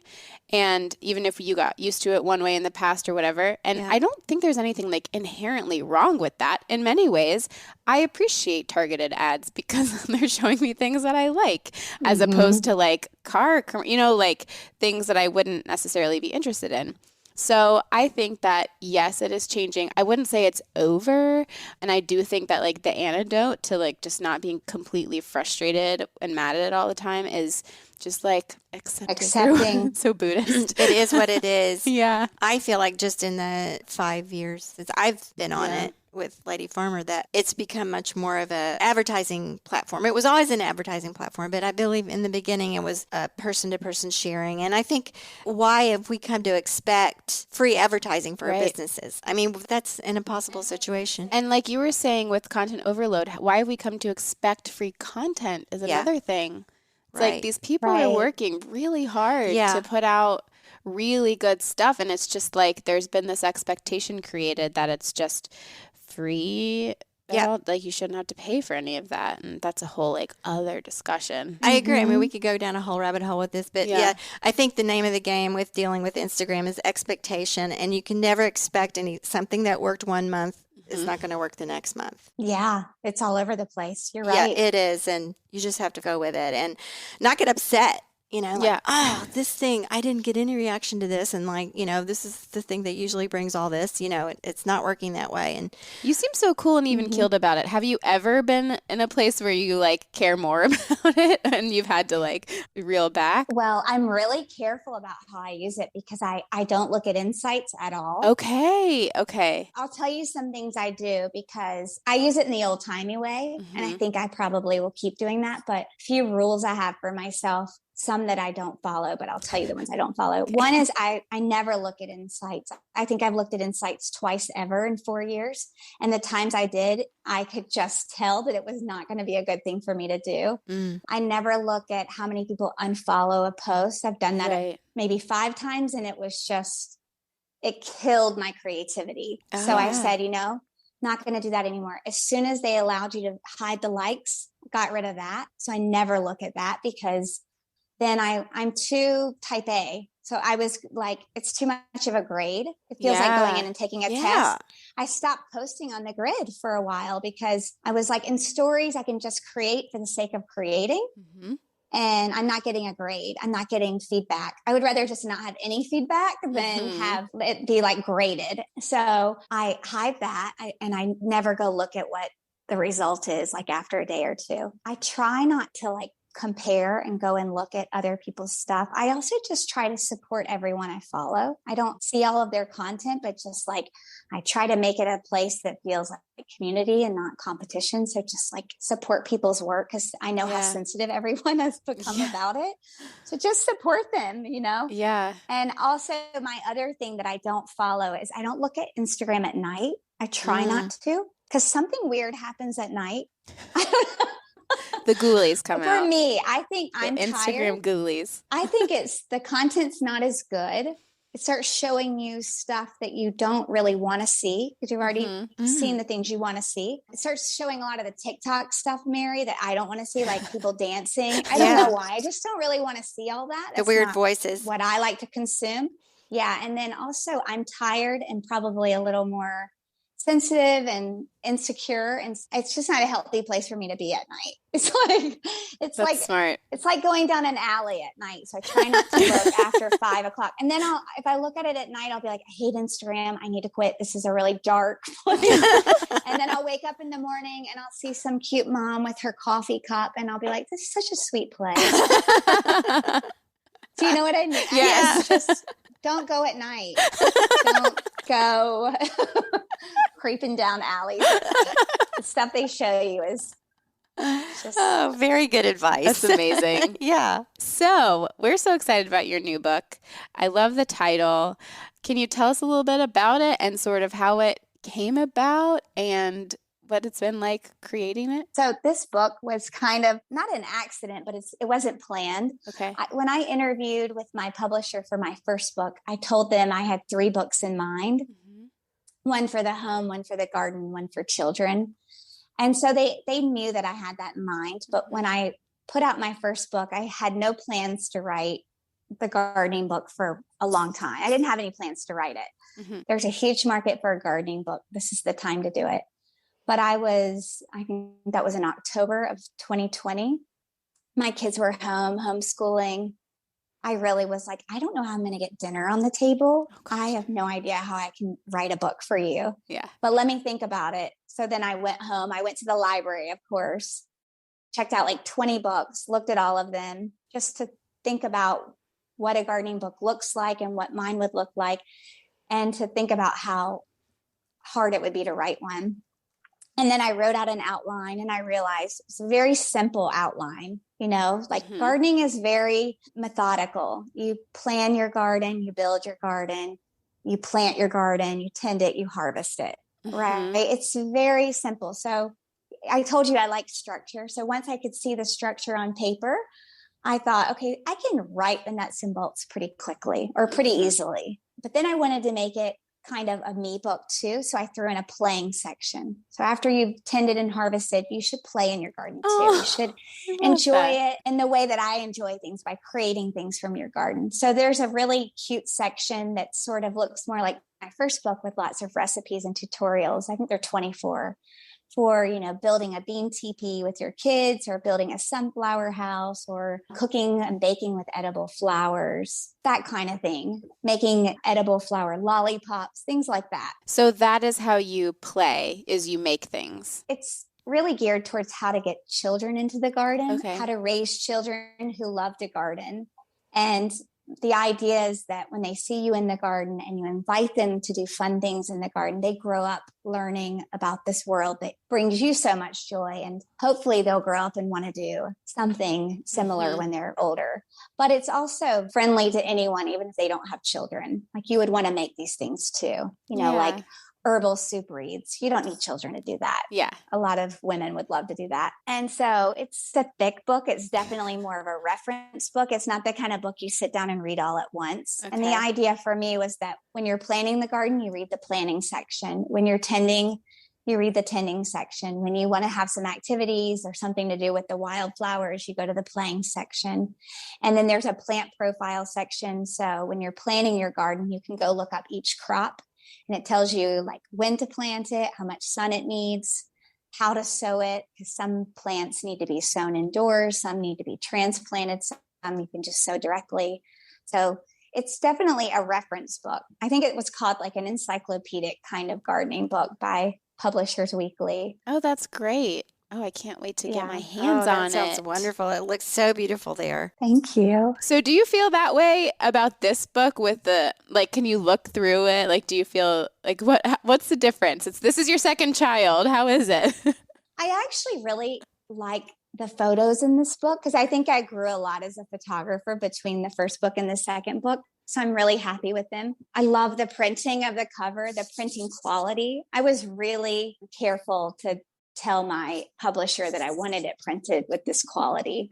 And even if you got used to it one way in the past or whatever, and I don't think there's anything like inherently wrong with that. In many ways, I appreciate targeted ads because they're showing me things that I like, as opposed to like like things that I wouldn't necessarily be interested in. So I think that, yes, it is changing. I wouldn't say it's over. And I do think that like the antidote to like just not being completely frustrated and mad at it all the time is just like accepting. So Buddhist. It is what it is. Yeah. I feel like just in the 5 years since I've been on it with Lady Farmer that it's become much more of a advertising platform. It was always an advertising platform, but I believe in the beginning it was a person-to-person sharing. And I think why have we come to expect free advertising for our businesses? I mean, that's an impossible situation. And like you were saying with content overload, why have we come to expect free content is another thing. It's like these people are working really hard to put out really good stuff. And it's just like there's been this expectation created that it's just free. Like you shouldn't have to pay for any of that. And that's a whole like other discussion. I agree. I mean, we could go down a whole rabbit hole with this, but I think the name of the game with dealing with Instagram is expectation. And you can never expect something that worked 1 month is not going to work the next month. Yeah, it's all over the place. You're right. Yeah, it is. And you just have to go with it and not get upset. You know, like, this thing, I didn't get any reaction to this. And like, this is the thing that usually brings all this, it's not working that way. And you seem so cool and even keeled about it. Have you ever been in a place where you like care more about it and you've had to like reel back? Well, I'm really careful about how I use it because I don't look at insights at all. Okay. I'll tell you some things I do because I use it in the old timey way. And I think I probably will keep doing that. But a few rules I have for myself. Some that I don't follow, but I'll tell you the ones I don't follow. One is I never look at insights. I think I've looked at insights twice ever in 4 years. And the times I did, I could just tell that it was not going to be a good thing for me to do. I never look at how many people unfollow a post. I've done that maybe 5 times and it killed my creativity. So I said, not going to do that anymore. As soon as they allowed you to hide the likes, got rid of that. So I never look at that because then I'm too type A. So I was like, it's too much of a grade. It feels like going in and taking a test. I stopped posting on the grid for a while because I was like, in stories, I can just create for the sake of creating. And I'm not getting a grade. I'm not getting feedback. I would rather just not have any feedback than have it be like graded. So I hide that and I never go look at what the result is like after a day or two. I try not to like compare and go and look at other people's stuff. I also just try to support everyone I follow. I don't see all of their content, but just like I try to make it a place that feels like a community and not competition. So just like support people's work because I know how sensitive everyone has become about it. So just support them, Yeah. And also my other thing that I don't follow is I don't look at Instagram at night. I try not to because something weird happens at night. The ghoulies come out. For me, I think I'm Instagram tired. ghoulies. I think it's the content's not as good. It starts showing you stuff that you don't really want to see because you've already seen the things you want to see. It starts showing a lot of the TikTok stuff, Mary, that I don't want to see, like people dancing. I don't know why. I just don't really want to see all that. That's the weird voices. What I like to consume. Yeah. And then also I'm tired and probably a little more sensitive and insecure, and it's just not a healthy place for me to be at night. That's smart. It's like going down an alley at night. So I try not to look after 5 o'clock. And then if I look at it at night, I'll be like, I hate Instagram. I need to quit. This is a really dark place. And then I'll wake up in the morning and I'll see some cute mom with her coffee cup, and I'll be like, this is such a sweet place. Do you know what I mean? Yes. Just don't go at night. Don't go creeping down alleys. The stuff they show you is just... Oh, very good advice. That's amazing. Yeah. So we're so excited about your new book. I love the title. Can you tell us a little bit about it and sort of how it came about and what it's been like creating it? So this book was kind of not an accident, but it wasn't planned. Okay. When I interviewed with my publisher for my first book, I told them I had 3 books in mind. Mm-hmm. One for the home, one for the garden, one for children. And so they knew that I had that in mind. But when I put out my first book, I had no plans to write the gardening book for a long time. I didn't have any plans to write it. Mm-hmm. There's a huge market for a gardening book. This is the time to do it. But I think that was in October of 2020. My kids were home, homeschooling. I really was like, I don't know how I'm going to get dinner on the table. I have no idea how I can write a book for you. Yeah. But let me think about it. So then I went home. I went to the library, of course, checked out like 20 books, looked at all of them just to think about what a gardening book looks like and what mine would look like, and to think about how hard it would be to write one. And then I wrote out an outline, and I realized it's a very simple outline, mm-hmm. Gardening is very methodical. You plan your garden, you build your garden, you plant your garden, you tend it, you harvest it, mm-hmm. right? It's very simple. So I told you I like structure. So once I could see the structure on paper, I thought, okay, I can write the nuts and bolts pretty quickly or pretty mm-hmm. easily. But then I wanted to make it kind of a me book too. So I threw in a playing section. So after you've tended and harvested, you should play in your garden too. You should enjoy it in the way that I enjoy things, by creating things from your garden. So there's a really cute section that sort of looks more like my first book, with lots of recipes and tutorials. I think they're 24 for, building a bean teepee with your kids, or building a sunflower house, or cooking and baking with edible flowers, that kind of thing, making edible flower lollipops, things like that. So that is how you play, is you make things. It's really geared towards how to get children into the garden, okay. how to raise children who love to garden. And the idea is that when they see you in the garden and you invite them to do fun things in the garden, they grow up learning about this world that brings you so much joy. And hopefully they'll grow up and want to do something similar mm-hmm. when they're older. But it's also friendly to anyone, even if they don't have children. Like, you would want to make these things too, like herbal soup reads. You don't need children to do that. Yeah. A lot of women would love to do that. And so it's a thick book. It's definitely more of a reference book. It's not the kind of book you sit down and read all at once. Okay. And the idea for me was that when you're planting the garden, you read the planting section. When you're tending, you read the tending section. When you want to have some activities or something to do with the wildflowers, you go to the playing section. And then there's a plant profile section. So when you're planting your garden, you can go look up each crop. And it tells you when to plant it, how much sun it needs, how to sow it, because some plants need to be sown indoors, some need to be transplanted, some you can just sow directly. So it's definitely a reference book. I think it was called an encyclopedic kind of gardening book by Publishers Weekly. Oh, that's great. Oh, I can't wait to get my hands on it. That sounds wonderful. It looks so beautiful there. Thank you. So do you feel that way about this book with can you look through it? Do you feel what's the difference? This is your second child. How is it? I actually really like the photos in this book, because I think I grew a lot as a photographer between the first book and the second book. So I'm really happy with them. I love the printing of the cover, the printing quality. I was really careful to tell my publisher that I wanted it printed with this quality.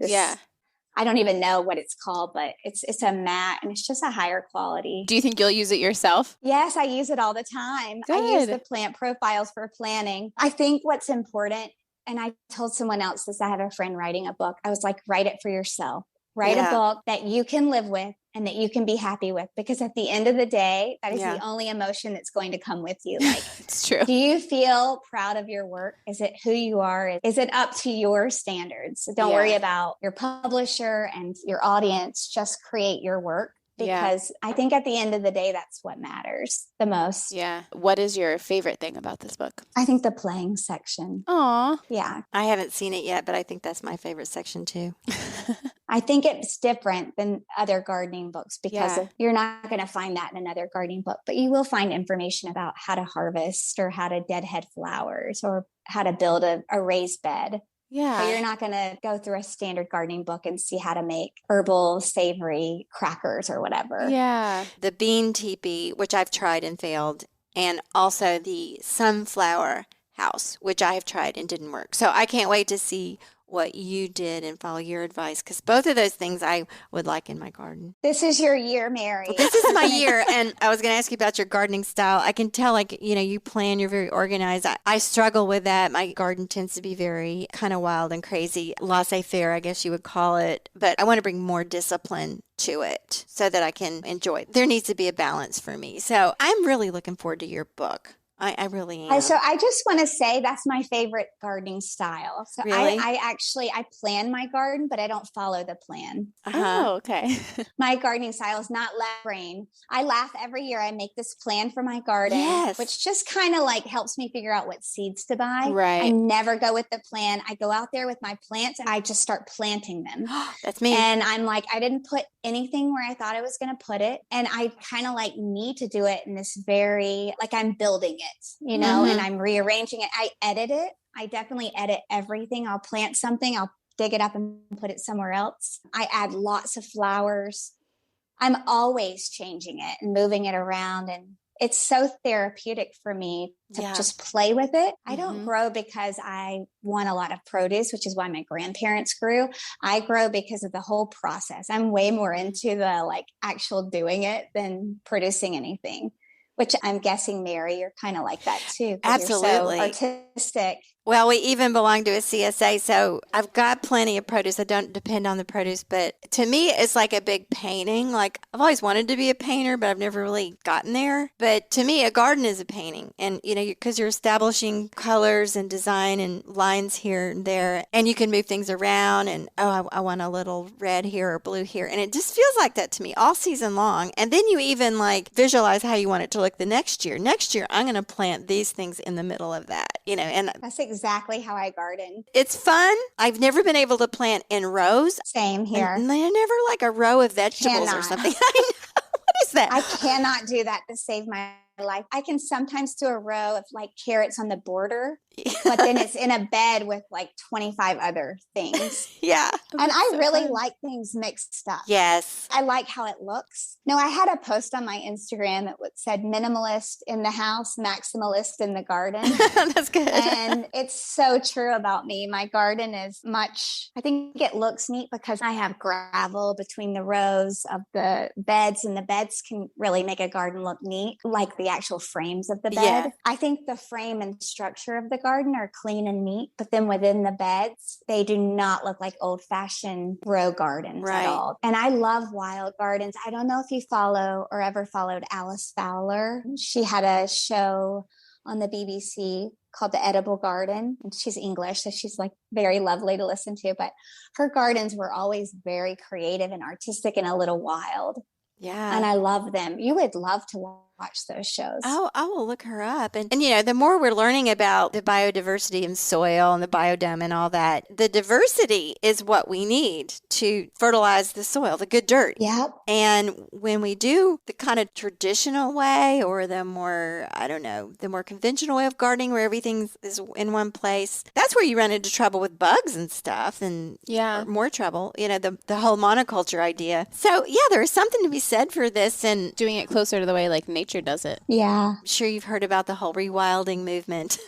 I don't even know what it's called, but it's a matte, and it's just a higher quality. Do you think you'll use it yourself? Yes, I use it all the time. Good. I use the plant profiles for planning. I think what's important, and I told someone else this, I have a friend writing a book. I was like, write it for yourself. Write a book that you can live with and that you can be happy with, because at the end of the day, that is Yeah. the only emotion that's going to come with you. Like, It's true. do you feel proud of your work? Is it who you are? Is it up to your standards? Don't worry about your publisher and your audience. Just create your work, because I think at the end of the day, that's what matters the most. Yeah. What is your favorite thing about this book? I think the playing section. Aw. Yeah. I haven't seen it yet, but I think that's my favorite section too. I think it's different than other gardening books, because you're not going to find that in another gardening book, but you will find information about how to harvest or how to deadhead flowers or how to build a raised bed. Yeah. But you're not going to go through a standard gardening book and see how to make herbal, savory crackers or whatever. Yeah. The bean teepee, which I've tried and failed, and also the sunflower house, which I have tried and didn't work. So I can't wait to see what you did and follow your advice, because both of those things I would like in my garden. This is your year, Mary. This is my year. And I was going to ask you about your gardening style. I can tell, like, you plan, you're very organized. I struggle with that. My garden tends to be very kind of wild and crazy, laissez-faire, I guess you would call it. But I want to bring more discipline to it so that I can enjoy it. There needs to be a balance for me. So I'm really looking forward to your book. I really am. So I just want to say that's my favorite gardening style. So Really? I plan my garden, but I don't follow the plan. Oh, okay. My gardening style is not left brain. I laugh every year. I make this plan for my garden, Yes. which just kind of like helps me figure out what seeds to buy. Right. I never go with the plan. I go out there with my plants and I just start planting them. That's me. And I'm like, I didn't put anything where I thought I was going to put it. And I kind of like need to do it in this very, like I'm building it, and I'm rearranging it. I edit it. I definitely edit everything. I'll plant something. I'll dig it up and put it somewhere else. I add lots of flowers. I'm always changing it and moving it around. And it's so therapeutic for me to just play with it. I don't grow because I want a lot of produce, which is why my grandparents grew. I grow because of the whole process. I'm way more into the like actual doing it than producing anything, which I'm guessing, Mary, you're kind of like that too. Absolutely. You're so artistic. Well, we even belong to a CSA, so I've got plenty of produce. I don't depend on the produce, but to me, it's like a big painting. Like, I've always wanted to be a painter, but I've never really gotten there. But to me, a garden is a painting. And, because you're establishing colors and design and lines here and there, and you can move things around and, I want a little red here or blue here. And it just feels like that to me all season long. And then you even like visualize how you want it to look the next year. Next year, I'm going to plant these things in the middle of that, and That's exactly how I garden. it's fun. I've never been able to plant in rows. Same here. And they're never like a row of vegetables or something. I know. What is that? I cannot do that to save my life. I can sometimes do a row of like carrots on the border, but then it's in a bed with like 25 other things. Yeah. And I really like things mixed up. Yes. I like how it looks. No, I had a post on my Instagram that said minimalist in the house, maximalist in the garden. That's good. And it's so true about me. My garden is I think it looks neat because I have gravel between the rows of the beds, and the beds can really make a garden look neat, like the actual frames of the bed. Yeah. I think the frame and structure of the garden are clean and neat, but then within the beds, they do not look like old-fashioned row gardens at all. And I love wild gardens. I don't know if you follow or ever followed Alice Fowler. She had a show on the BBC called The Edible Garden. And she's English, so she's like very lovely to listen to, but her gardens were always very creative and artistic and a little wild. Yeah. And I love them. You would love to watch those shows. Oh, I will look her up. And the more we're learning about the biodiversity in soil and the biodome and all that, the diversity is what we need to fertilize the soil, the good dirt. Yep. And when we do the kind of traditional way, or the more, the more conventional way of gardening where everything is in one place, that's where you run into trouble with bugs and stuff, and more trouble, the whole monoculture idea. So there is something to be said for this, and Doing it closer to the way like nature does it. Yeah. I'm sure you've heard about the whole rewilding movement.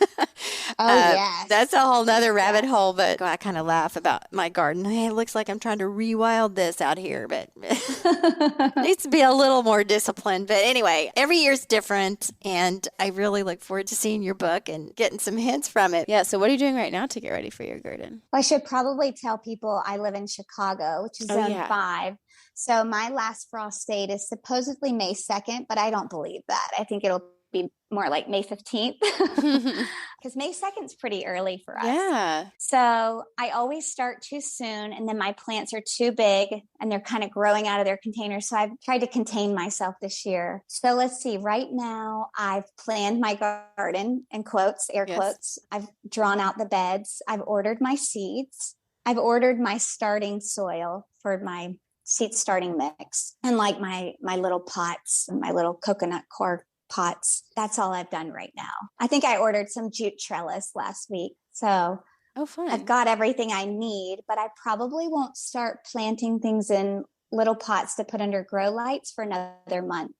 Yes. That's a whole nother rabbit hole, but I kind of laugh about my garden. Hey, it looks like I'm trying to rewild this out here, but it needs to be a little more disciplined. But anyway, every year's different, and I really look forward to seeing your book and getting some hints from it. Yeah. So what are you doing right now to get ready for your garden? I should probably tell people I live in Chicago, which is zone 5. So my last frost date is supposedly May 2nd, but I don't believe that. I think it'll be more like May 15th because May 2nd is pretty early for us. Yeah. So I always start too soon, and then my plants are too big and they're kind of growing out of their containers. So I've tried to contain myself this year. So let's see. Right now, I've planned my garden, in quotes, air quotes. I've drawn out the beds. I've ordered my seeds. I've ordered my starting soil for my seed starting mix, and like my little pots, my little coconut coir pots. That's all I've done right now. I think I ordered some jute trellis last week. So fun. I've got everything I need, but I probably won't start planting things in little pots to put under grow lights for another month.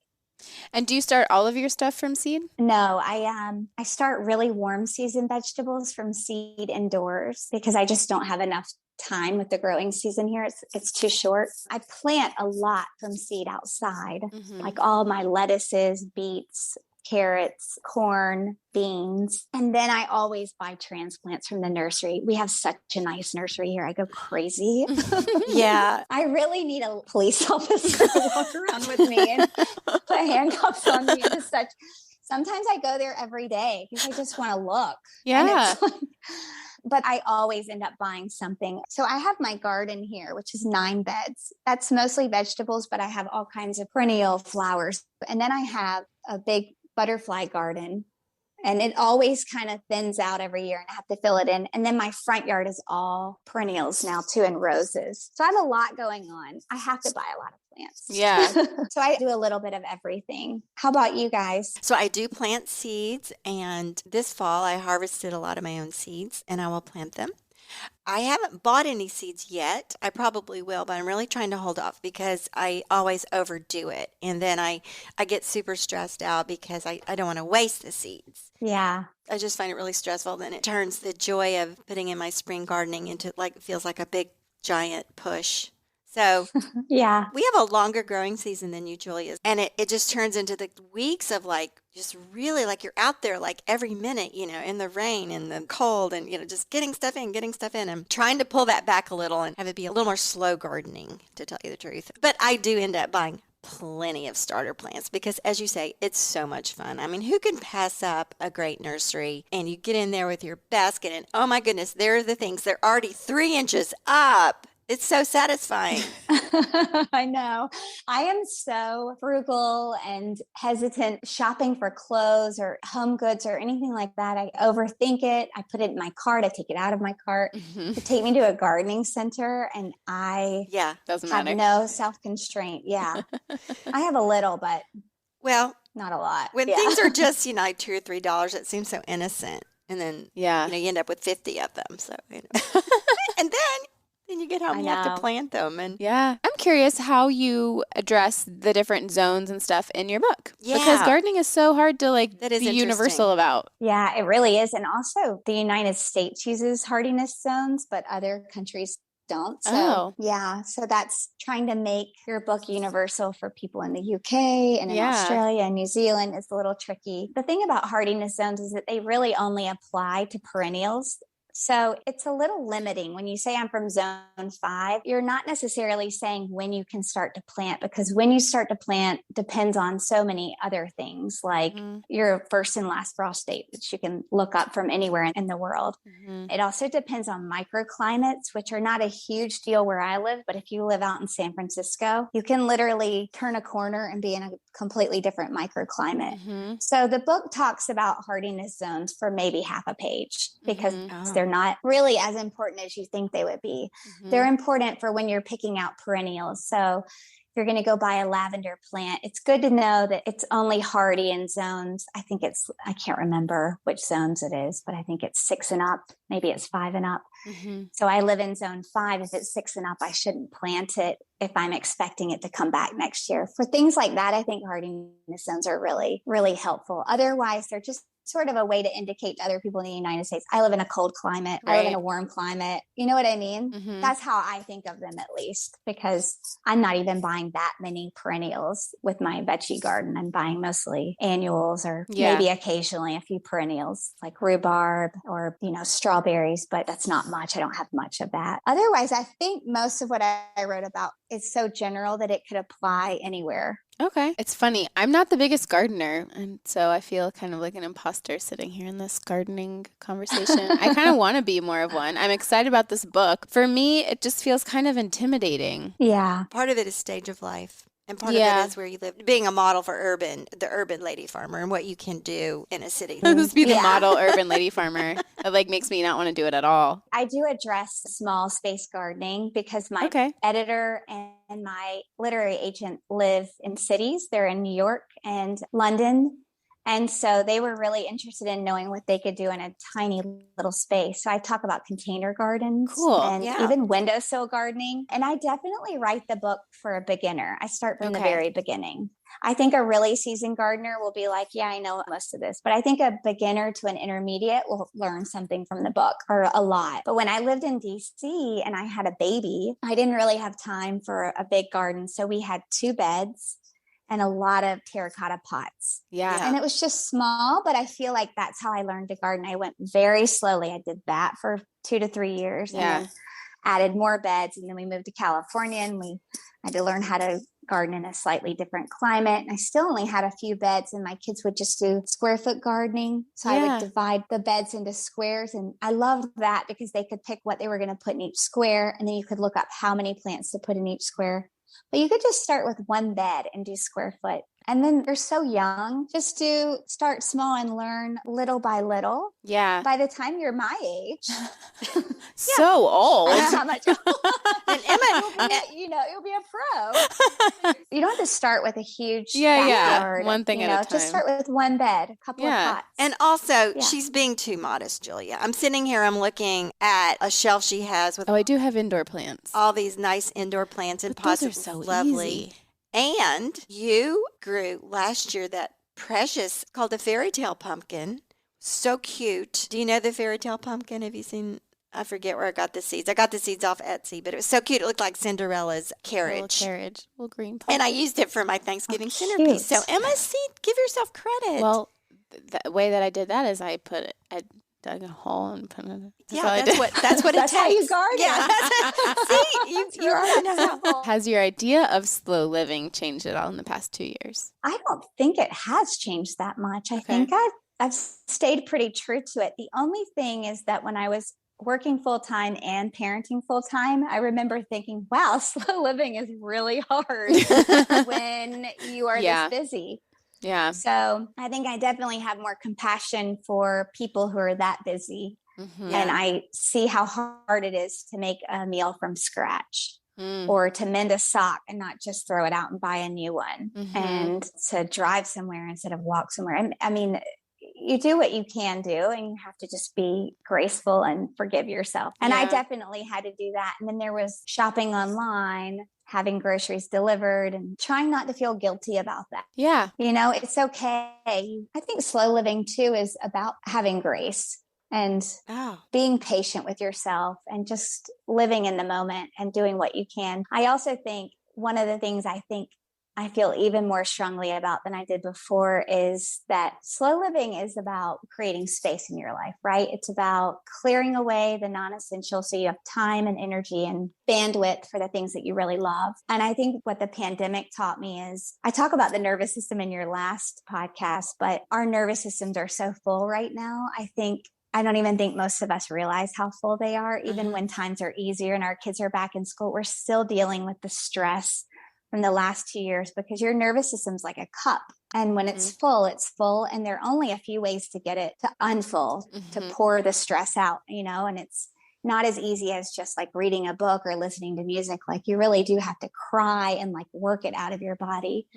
And do you start all of your stuff from seed? No, I start really warm season vegetables from seed indoors because I just don't have enough time with the growing season here. It's too short. I plant a lot from seed outside, like all my lettuces, beets, carrots, corn, beans. And then I always buy transplants from the nursery. We have such a nice nursery here. I go crazy. Yeah. I really need a police officer to walk around with me and put handcuffs on me. It is such. Sometimes I go there every day because I just want to look. Yeah. But I always end up buying something. So I have my garden here, which is 9 beds. That's mostly vegetables, but I have all kinds of perennial flowers. And then I have a big butterfly garden, and it always kind of thins out every year and I have to fill it in. And then my front yard is all perennials now too, and roses. So I have a lot going on. I have to buy a lot of plants. Yeah. So I do a little bit of everything. How about you guys? So I do plant seeds, and this fall I harvested a lot of my own seeds, and I will plant them. I haven't bought any seeds yet. I probably will, but I'm really trying to hold off because I always overdo it. And then I get super stressed out because I don't want to waste the seeds. Yeah. I just find it really stressful. Then it turns the joy of putting in my spring gardening into feels like a big giant push. So yeah, we have a longer growing season than you, Julia. And it just turns into the weeks of just really you're out there every minute, in the rain and the cold and, just getting stuff in. I'm trying to pull that back a little and have it be a little more slow gardening, to tell you the truth. But I do end up buying plenty of starter plants because, as you say, it's so much fun. I mean, who can pass up a great nursery and you get in there with your basket and, oh my goodness, there are the things. They're already 3 inches up. It's so satisfying. I know. I am so frugal and hesitant shopping for clothes or home goods or anything like that. I overthink it. I put it in my cart. I take it out of my cart to take me to a gardening center. And I doesn't have matter. No self-constraint. Yeah. I have a little, but not a lot. When things are just, $2 or $3, it seems so innocent. And then, you end up with 50 of them. So, and then you get home, you have to plant them. And I'm curious how you address the different zones and stuff in your book. Yeah. Because gardening is so hard to that is be universal about. Yeah, it really is. And also the United States uses hardiness zones, but other countries don't. So so that's trying to make your book universal for people in the UK and in Australia and New Zealand is a little tricky. The thing about hardiness zones is that they really only apply to perennials. So it's a little limiting. When you say I'm from zone 5, you're not necessarily saying when you can start to plant, because when you start to plant depends on so many other things, like your first and last frost date, which you can look up from anywhere in the world. It also depends on microclimates, which are not a huge deal where I live. But if you live out in San Francisco, you can literally turn a corner and be in a completely different microclimate. So the book talks about hardiness zones for maybe half a page because they're not really as important as you think they would be. They're important for when you're picking out perennials. So if you're going to go buy a lavender plant, it's good to know that it's only hardy in zones. I can't remember which zones it is, but I think it's 6 and up. Maybe it's 5 and up. So I live in zone 5. If it's 6 and up, I shouldn't plant it if I'm expecting it to come back next year. For things like that, I think hardiness zones are really, really helpful. Otherwise, they're just sort of a way to indicate to other people in the United States, I live in a cold climate, I live in a warm climate. You know what I mean? That's how I think of them, at least, because I'm not even buying that many perennials with my veggie garden. I'm buying mostly annuals or maybe occasionally a few perennials like rhubarb or, strawberries, but that's not much. I don't have much of that. Otherwise, I think most of what I wrote about is so general that it could apply anywhere. Okay. It's funny. I'm not the biggest gardener, and so I feel kind of like an imposter sitting here in this gardening conversation. I kind of want to be more of one. I'm excited about this book. For me, it just feels kind of intimidating. Yeah. Part of it is stage of life. And part of it is where you live, being a model for the urban lady farmer and what you can do in a city. Just be the model urban lady farmer. It like makes me not want to do it at all. I do address small space gardening because my editor and my literary agent live in cities. They're in New York and London. And so they were really interested in knowing what they could do in a tiny little space. So I talk about container gardens and even windowsill gardening. And I definitely write the book for a beginner. I start from the very beginning. I think a really seasoned gardener will be like, yeah, I know most of this. But I think a beginner to an intermediate will learn something from the book, or a lot. But when I lived in DC and I had a baby, I didn't really have time for a big garden. So we had 2 beds and a lot of terracotta pots. Yeah. And it was just small, but I feel like that's how I learned to garden. I went very slowly. I did that for 2 to 3 years and then added more beds. And then we moved to California and we had to learn how to garden in a slightly different climate. And I still only had a few beds and my kids would just do square foot gardening. So I would divide the beds into squares. And I loved that because they could pick what they were going to put in each square. And then you could look up how many plants to put in each square. But you could just start with 1 bed and do square foot. And then you're so young, just to start small and learn little by little. Yeah. By the time you're my age. So old. I don't know how much. And Emma, you'll be a pro. You don't have to start with a huge backyard. One thing at a time. Just start with 1 bed, a couple of pots. And also, she's being too modest, Julia. I'm sitting here, I'm looking at a shelf she has with I do have indoor plants. All these nice indoor plants and pots. Those are so lovely. Easy. And you grew last year that precious called the fairy tale pumpkin. So cute. Do you know the fairy tale pumpkin? Have you seen? I forget where I got the seeds. I got the seeds off Etsy, but it was so cute. It looked like Cinderella's carriage. Little green pumpkin. And I used it for my Thanksgiving centerpiece. So Emma, give yourself credit. Well, the way that I did that is I dug a hole and put it in. That's what it takes. That's how you garden. Yeah. See, you already know. Has your idea of slow living changed at all in the past 2 years? I don't think it has changed that much. I think I've stayed pretty true to it. The only thing is that when I was working full-time and parenting full-time, I remember thinking, wow, slow living is really hard when you are this busy. Yeah. So I think I definitely have more compassion for people who are that busy. Mm-hmm. And I see how hard it is to make a meal from scratch or to mend a sock and not just throw it out and buy a new one and to drive somewhere instead of walk somewhere. I mean, you do what you can do and you have to just be graceful and forgive yourself. And I definitely had to do that. And then there was shopping online, having groceries delivered and trying not to feel guilty about that. Yeah. It's okay. I think slow living too is about having grace and being patient with yourself and just living in the moment and doing what you can. I also think one of the things I feel even more strongly about than I did before is that slow living is about creating space in your life, right? It's about clearing away the non-essential so you have time and energy and bandwidth for the things that you really love. And I think what the pandemic taught me is, I talk about the nervous system in your last podcast, but our nervous systems are so full right now. I don't even think most of us realize how full they are. Even when times are easier and our kids are back in school, we're still dealing with the stress from the last 2 years because your nervous system's like a cup. And when it's full, and there are only a few ways to get it to unfull, to pour the stress out, and it's not as easy as just like reading a book or listening to music. Like you really do have to cry and like work it out of your body.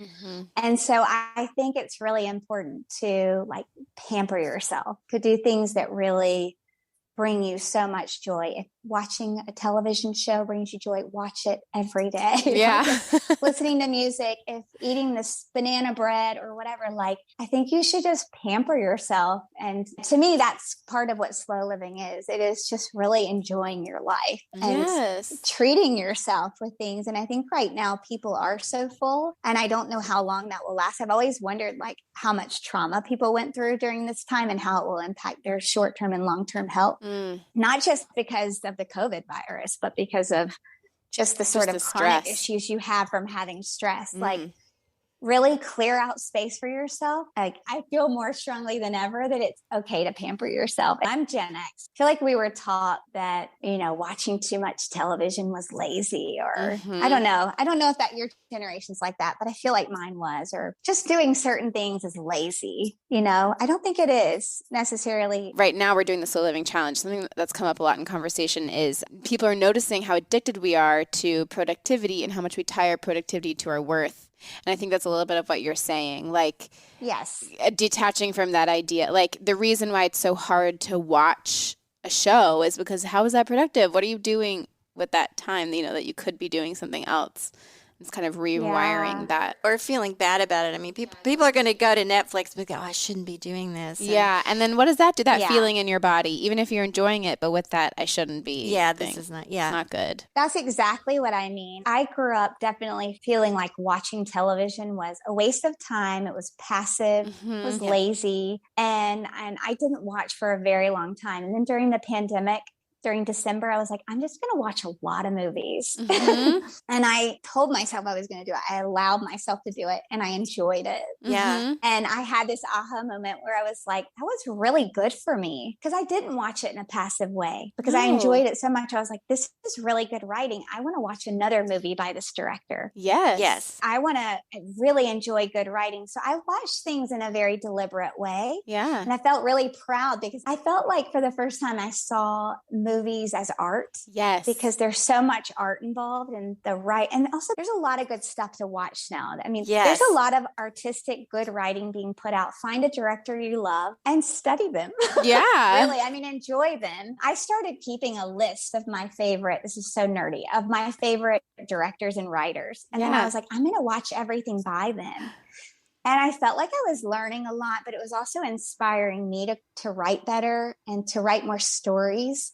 And so I think it's really important to like pamper yourself, to do things that really bring you so much joy. If watching a television show brings you joy, watch it every day. Yeah. Listening to music, if eating this banana bread or whatever, like, I think you should just pamper yourself. And to me, that's part of what slow living is. It is just really enjoying your life and treating yourself with things. And I think right now people are so full, and I don't know how long that will last. I've always wondered like how much trauma people went through during this time and how it will impact their short-term and long-term health. Not just because of the COVID virus, but because of just the sort of chronic issues you have from having stress. Like, really clear out space for yourself. Like, I feel more strongly than ever that it's okay to pamper yourself. I'm Gen X. I feel like we were taught that, watching too much television was lazy, or I don't know. I don't know if that your generation's like that, but I feel like mine was, or just doing certain things is lazy. I don't think it is necessarily. Right now we're doing the slow living challenge. Something that's come up a lot in conversation is people are noticing how addicted we are to productivity and how much we tie our productivity to our worth. And I think that's a little bit of what you're saying, like, yes, detaching from that idea. Like, the reason why it's so hard to watch a show is because how is that productive? What are you doing with that time, that you could be doing something else? It's kind of rewiring that. Or feeling bad about it. I mean, people are going to go to Netflix and go, I shouldn't be doing this. And then what does that do? That feeling in your body, even if you're enjoying it, but with that, I shouldn't be. This is not, It's not good. That's exactly what I mean. I grew up definitely feeling like watching television was a waste of time. It was passive, it was lazy. And I didn't watch for a very long time. And then during the pandemic, during December, I was like, I'm just going to watch a lot of movies. And I told myself I was going to do it. I allowed myself to do it, and I enjoyed it. Yeah. And I had this aha moment where I was like, that was really good for me, because I didn't watch it in a passive way, because I enjoyed it so much. I was like, this is really good writing. I want to watch another movie by this director. Yes. I want to really enjoy good writing. So I watched things in a very deliberate way. Yeah. And I felt really proud, because I felt like for the first time I saw movies as art. Yes. Because there's so much art involved in the right. And also there's a lot of good stuff to watch now. I mean, there's a lot of artistic good writing being put out. Find a director you love and study them. Yeah. Really. I mean, enjoy them. I started keeping a list of my favorite, this is so nerdy, of my favorite directors and writers. And then I was like, I'm going to watch everything by them. And I felt like I was learning a lot, but it was also inspiring me to write better and to write more stories.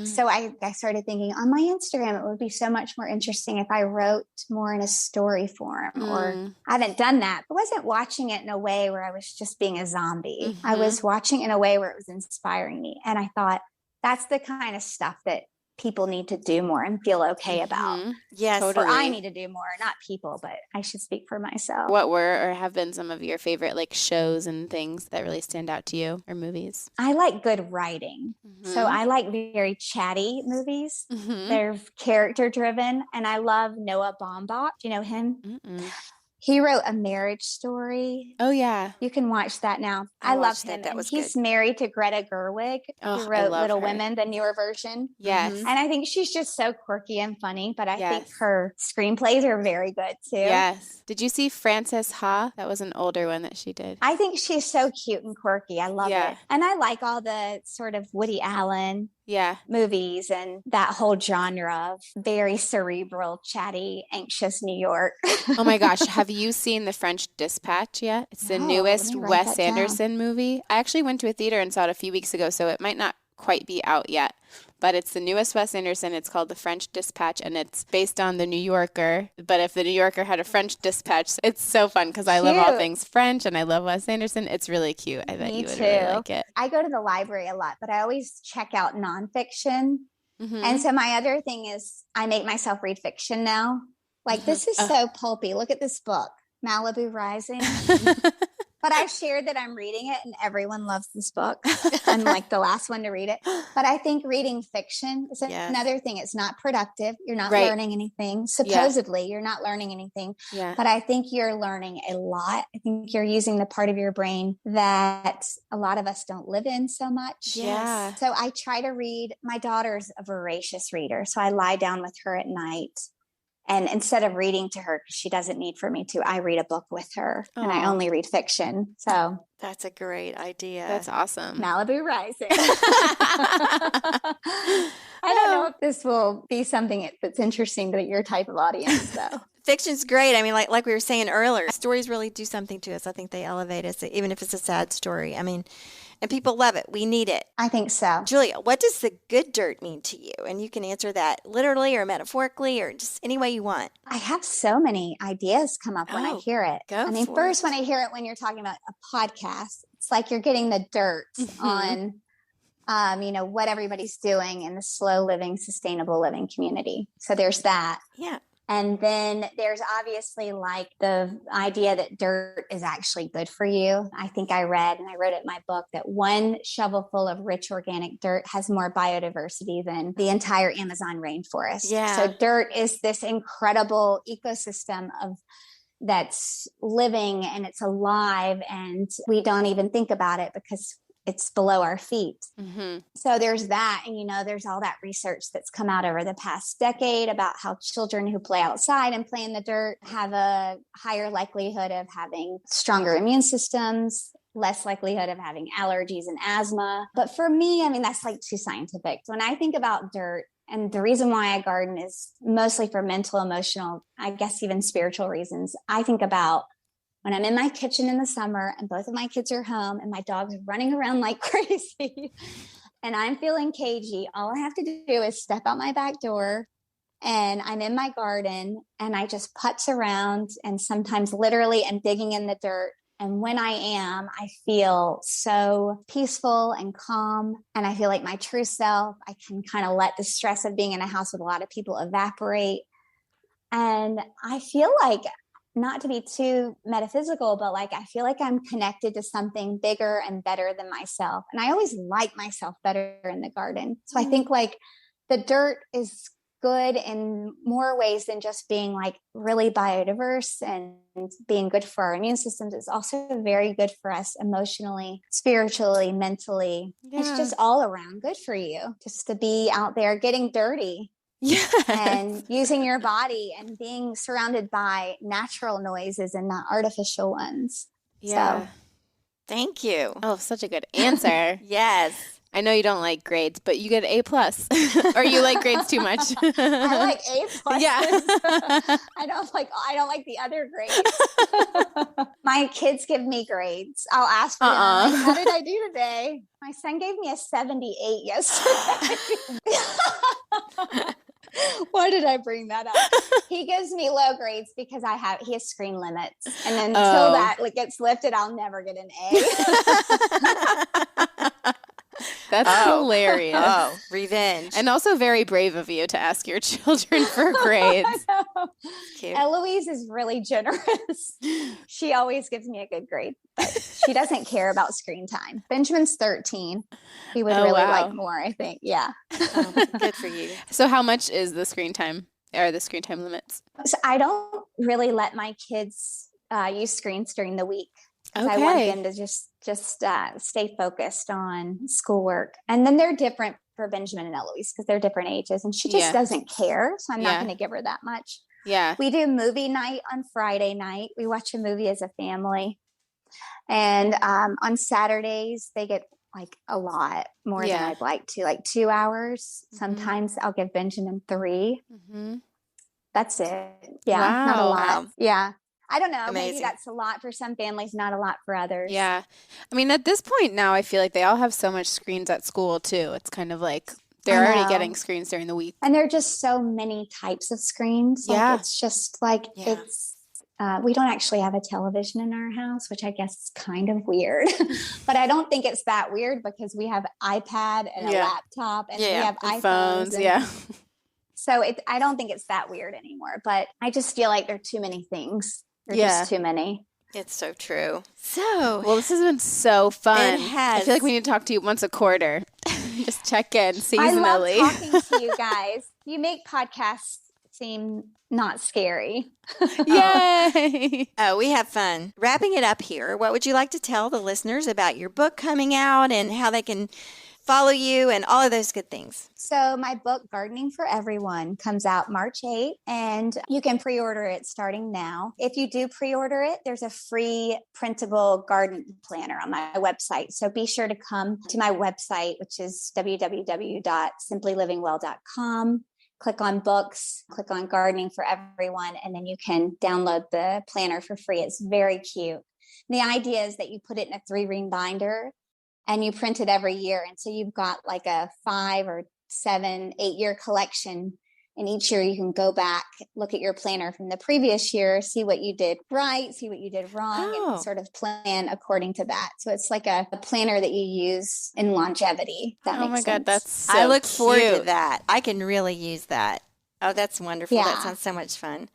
So I started thinking on my Instagram, it would be so much more interesting if I wrote more in a story form, or I haven't done that. I wasn't watching it in a way where I was just being a zombie. I was watching in a way where it was inspiring me. And I thought that's the kind of stuff that people need to do more and feel okay about. Yes. Totally. Or I need to do more, not people, but I should speak for myself. What were or have been some of your favorite shows and things that really stand out to you, or movies? I like good writing. So I like very chatty movies. They're character driven. And I love Noah Baumbach. Do you know him? He wrote A Marriage Story. Oh, yeah. You can watch that now. I love him. That was he's good. married to Greta Gerwig, who wrote Little Women, the newer version. Yes. And I think she's just so quirky and funny, but I think her screenplays are very good too. Yes. Did you see Frances Ha? That was an older one that she did. I think she's so cute and quirky. I love it. And I like all the sort of Woody Allen movies and that whole genre of very cerebral, chatty, anxious New York. Oh my gosh. Have you seen The French Dispatch yet? It's the newest Wes Anderson movie. I actually went to a theater and saw it a few weeks ago, so it might not quite be out yet. But it's the newest Wes Anderson. It's called The French Dispatch, and it's based on The New Yorker. But if The New Yorker had a French dispatch, it's so fun because I love all things French, and I love Wes Anderson. It's really cute. I bet you would really like it. I go to the library a lot, but I always check out nonfiction. And so my other thing is I make myself read fiction now. Like, this is so pulpy. Look at this book, Malibu Rising. But I shared that I'm reading it, and everyone loves this book. I'm like the last one to read it. But I think reading fiction is another thing. It's not productive. You're not learning anything. Supposedly, you're not learning anything. But I think you're learning a lot. I think you're using the part of your brain that a lot of us don't live in so much. Yeah. So I try to read. My daughter's a voracious reader. So I lie down with her at night. And instead of reading to her, because she doesn't need for me to, I read a book with her. And I only read fiction. So that's a great idea. That's awesome. Malibu Rising. I don't know if this will be something that's interesting to your type of audience, though. Fiction's great. I mean, like we were saying earlier, stories really do something to us. I think they elevate us, even if it's a sad story. I mean, and people love it. We need it. I think so. Julia, what does the good dirt mean to you? And you can answer that literally or metaphorically or just any way you want. I have so many ideas come up when I hear it. First, when I hear it when you're talking about a podcast, it's like you're getting the dirt on what everybody's doing in the slow living, sustainable living community. So there's that. Yeah. And then there's obviously like the idea that dirt is actually good for you. I think I read, and I wrote it in my book, that one shovelful of rich organic dirt has more biodiversity than the entire Amazon rainforest. Yeah. So dirt is this incredible ecosystem that's living and it's alive, and we don't even think about it because it's below our feet. Mm-hmm. So there's that. And, there's all that research that's come out over the past decade about how children who play outside and play in the dirt have a higher likelihood of having stronger immune systems, less likelihood of having allergies and asthma. But for me, that's like too scientific. When I think about dirt, and the reason why I garden is mostly for mental, emotional, I guess even spiritual reasons. I think about when I'm in my kitchen in the summer and both of my kids are home and my dog's running around like crazy and I'm feeling cagey, all I have to do is step out my back door and I'm in my garden and I just putz around and sometimes literally am digging in the dirt. And when I feel so peaceful and calm, and I feel like my true self. I can kind of let the stress of being in a house with a lot of people evaporate. And I feel like, not to be too metaphysical, but like, I feel like I'm connected to something bigger and better than myself. And I always like myself better in the garden. So I think like the dirt is good in more ways than just being like really biodiverse and being good for our immune systems. It's also very good for us emotionally, spiritually, mentally. Yeah. It's just all around good for you just to be out there getting dirty. Yes. And using your body and being surrounded by natural noises and not artificial ones. Yeah. So. Thank you. Oh, such a good answer. Yes. I know you don't like grades, but you get A+. Or you like grades too much. I like A+. Yeah. I don't like the other grades. My kids give me grades. I'll ask for them, like, how did I do today? My son gave me a 78 yesterday. Why did I bring that up? He gives me low grades because he has screen limits. And then until that gets lifted, I'll never get an A. That's hilarious. Oh, revenge. And also very brave of you to ask your children for grades. Cute. Eloise is really generous. She always gives me a good grade, but she doesn't care about screen time. Benjamin's 13. He would really like more, I think. Yeah. Good for you. So how much is the screen time, or the screen time limits? So I don't really let my kids use screens during the week. Okay. I want them to just stay focused on schoolwork. And then they're different for Benjamin and Eloise because they're different ages. And she just doesn't care. So I'm not going to give her that much. Yeah. We do movie night on Friday night. We watch a movie as a family. And on Saturdays, they get like a lot more than I'd like to, like 2 hours. Mm-hmm. Sometimes I'll give Benjamin 3. Mm-hmm. That's it. Yeah. Wow. Not a lot. Yeah. I don't know. Amazing. Maybe that's a lot for some families, not a lot for others. Yeah. I mean, at this point now, I feel like they all have so much screens at school, too. It's kind of like they're already getting screens during the week. And there are just so many types of screens. Like, it's just like, we don't actually have a television in our house, which I guess is kind of weird. But I don't think it's that weird because we have iPad and a laptop and we have iPhones. So I don't think it's that weird anymore. But I just feel like there are too many things. There's just too many. It's so true. Well, this has been so fun. It has. I feel like we need to talk to you once a quarter. Just check in seasonally. I love talking to you guys. You make podcasts seem not scary. Yay! Oh, we have fun. Wrapping it up here, what would you like to tell the listeners about your book coming out and how they can follow you and all of those good things? So my book, Gardening for Everyone, comes out March 8th, and you can pre-order it starting now. If you do pre-order it, there's a free printable garden planner on my website. So be sure to come to my website, which is www.simplylivingwell.com. Click on books, click on Gardening for Everyone, and then you can download the planner for free. It's very cute. The idea is that you put it in a 3-ring binder and you print it every year. And so you've got like a 5 or 7, 8 year collection And each year you can go back, look at your planner from the previous year, see what you did right, see what you did wrong, and sort of plan according to that. So it's like a planner that you use in longevity. That makes sense. God, that's so I look cute. forward to that. I can really use that. Oh, that's wonderful. Yeah. That sounds so much fun.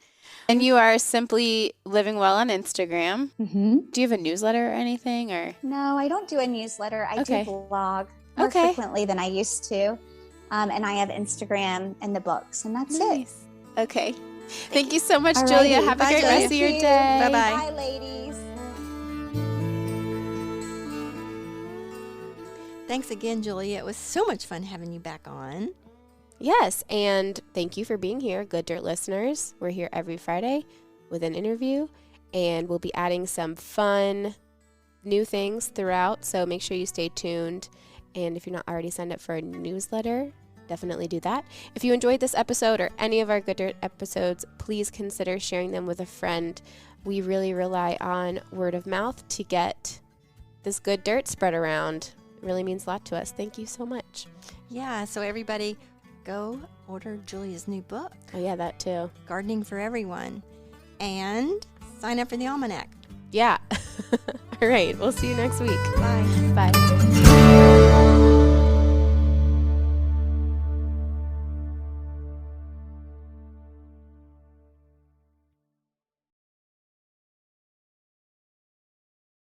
And you are Simply Living Well on Instagram. Mm-hmm. Do you have a newsletter or anything? Or No, I don't do a newsletter. I do blog more frequently than I used to. And I have Instagram and the books, and that's it. Okay. Thank you so much, Alrighty. Julia. Have a Bye, great Julia. rest of your you. day. Bye-bye. Bye, ladies. Thanks again, Julia. It was so much fun having you back on. Yes, and thank you for being here, Good Dirt listeners. We're here every Friday with an interview, and we'll be adding some fun new things throughout, so make sure you stay tuned. And if you're not already signed up for a newsletter, definitely do that. If you enjoyed this episode or any of our Good Dirt episodes, please consider sharing them with a friend. We really rely on word of mouth to get this good dirt spread around. It really means a lot to us. Thank you so much. Yeah, so everybody go order Julia's new book, Oh, yeah, that too. Gardening for Everyone, and sign up for the Almanac. Yeah. All right. We'll see you next week. Bye. Bye.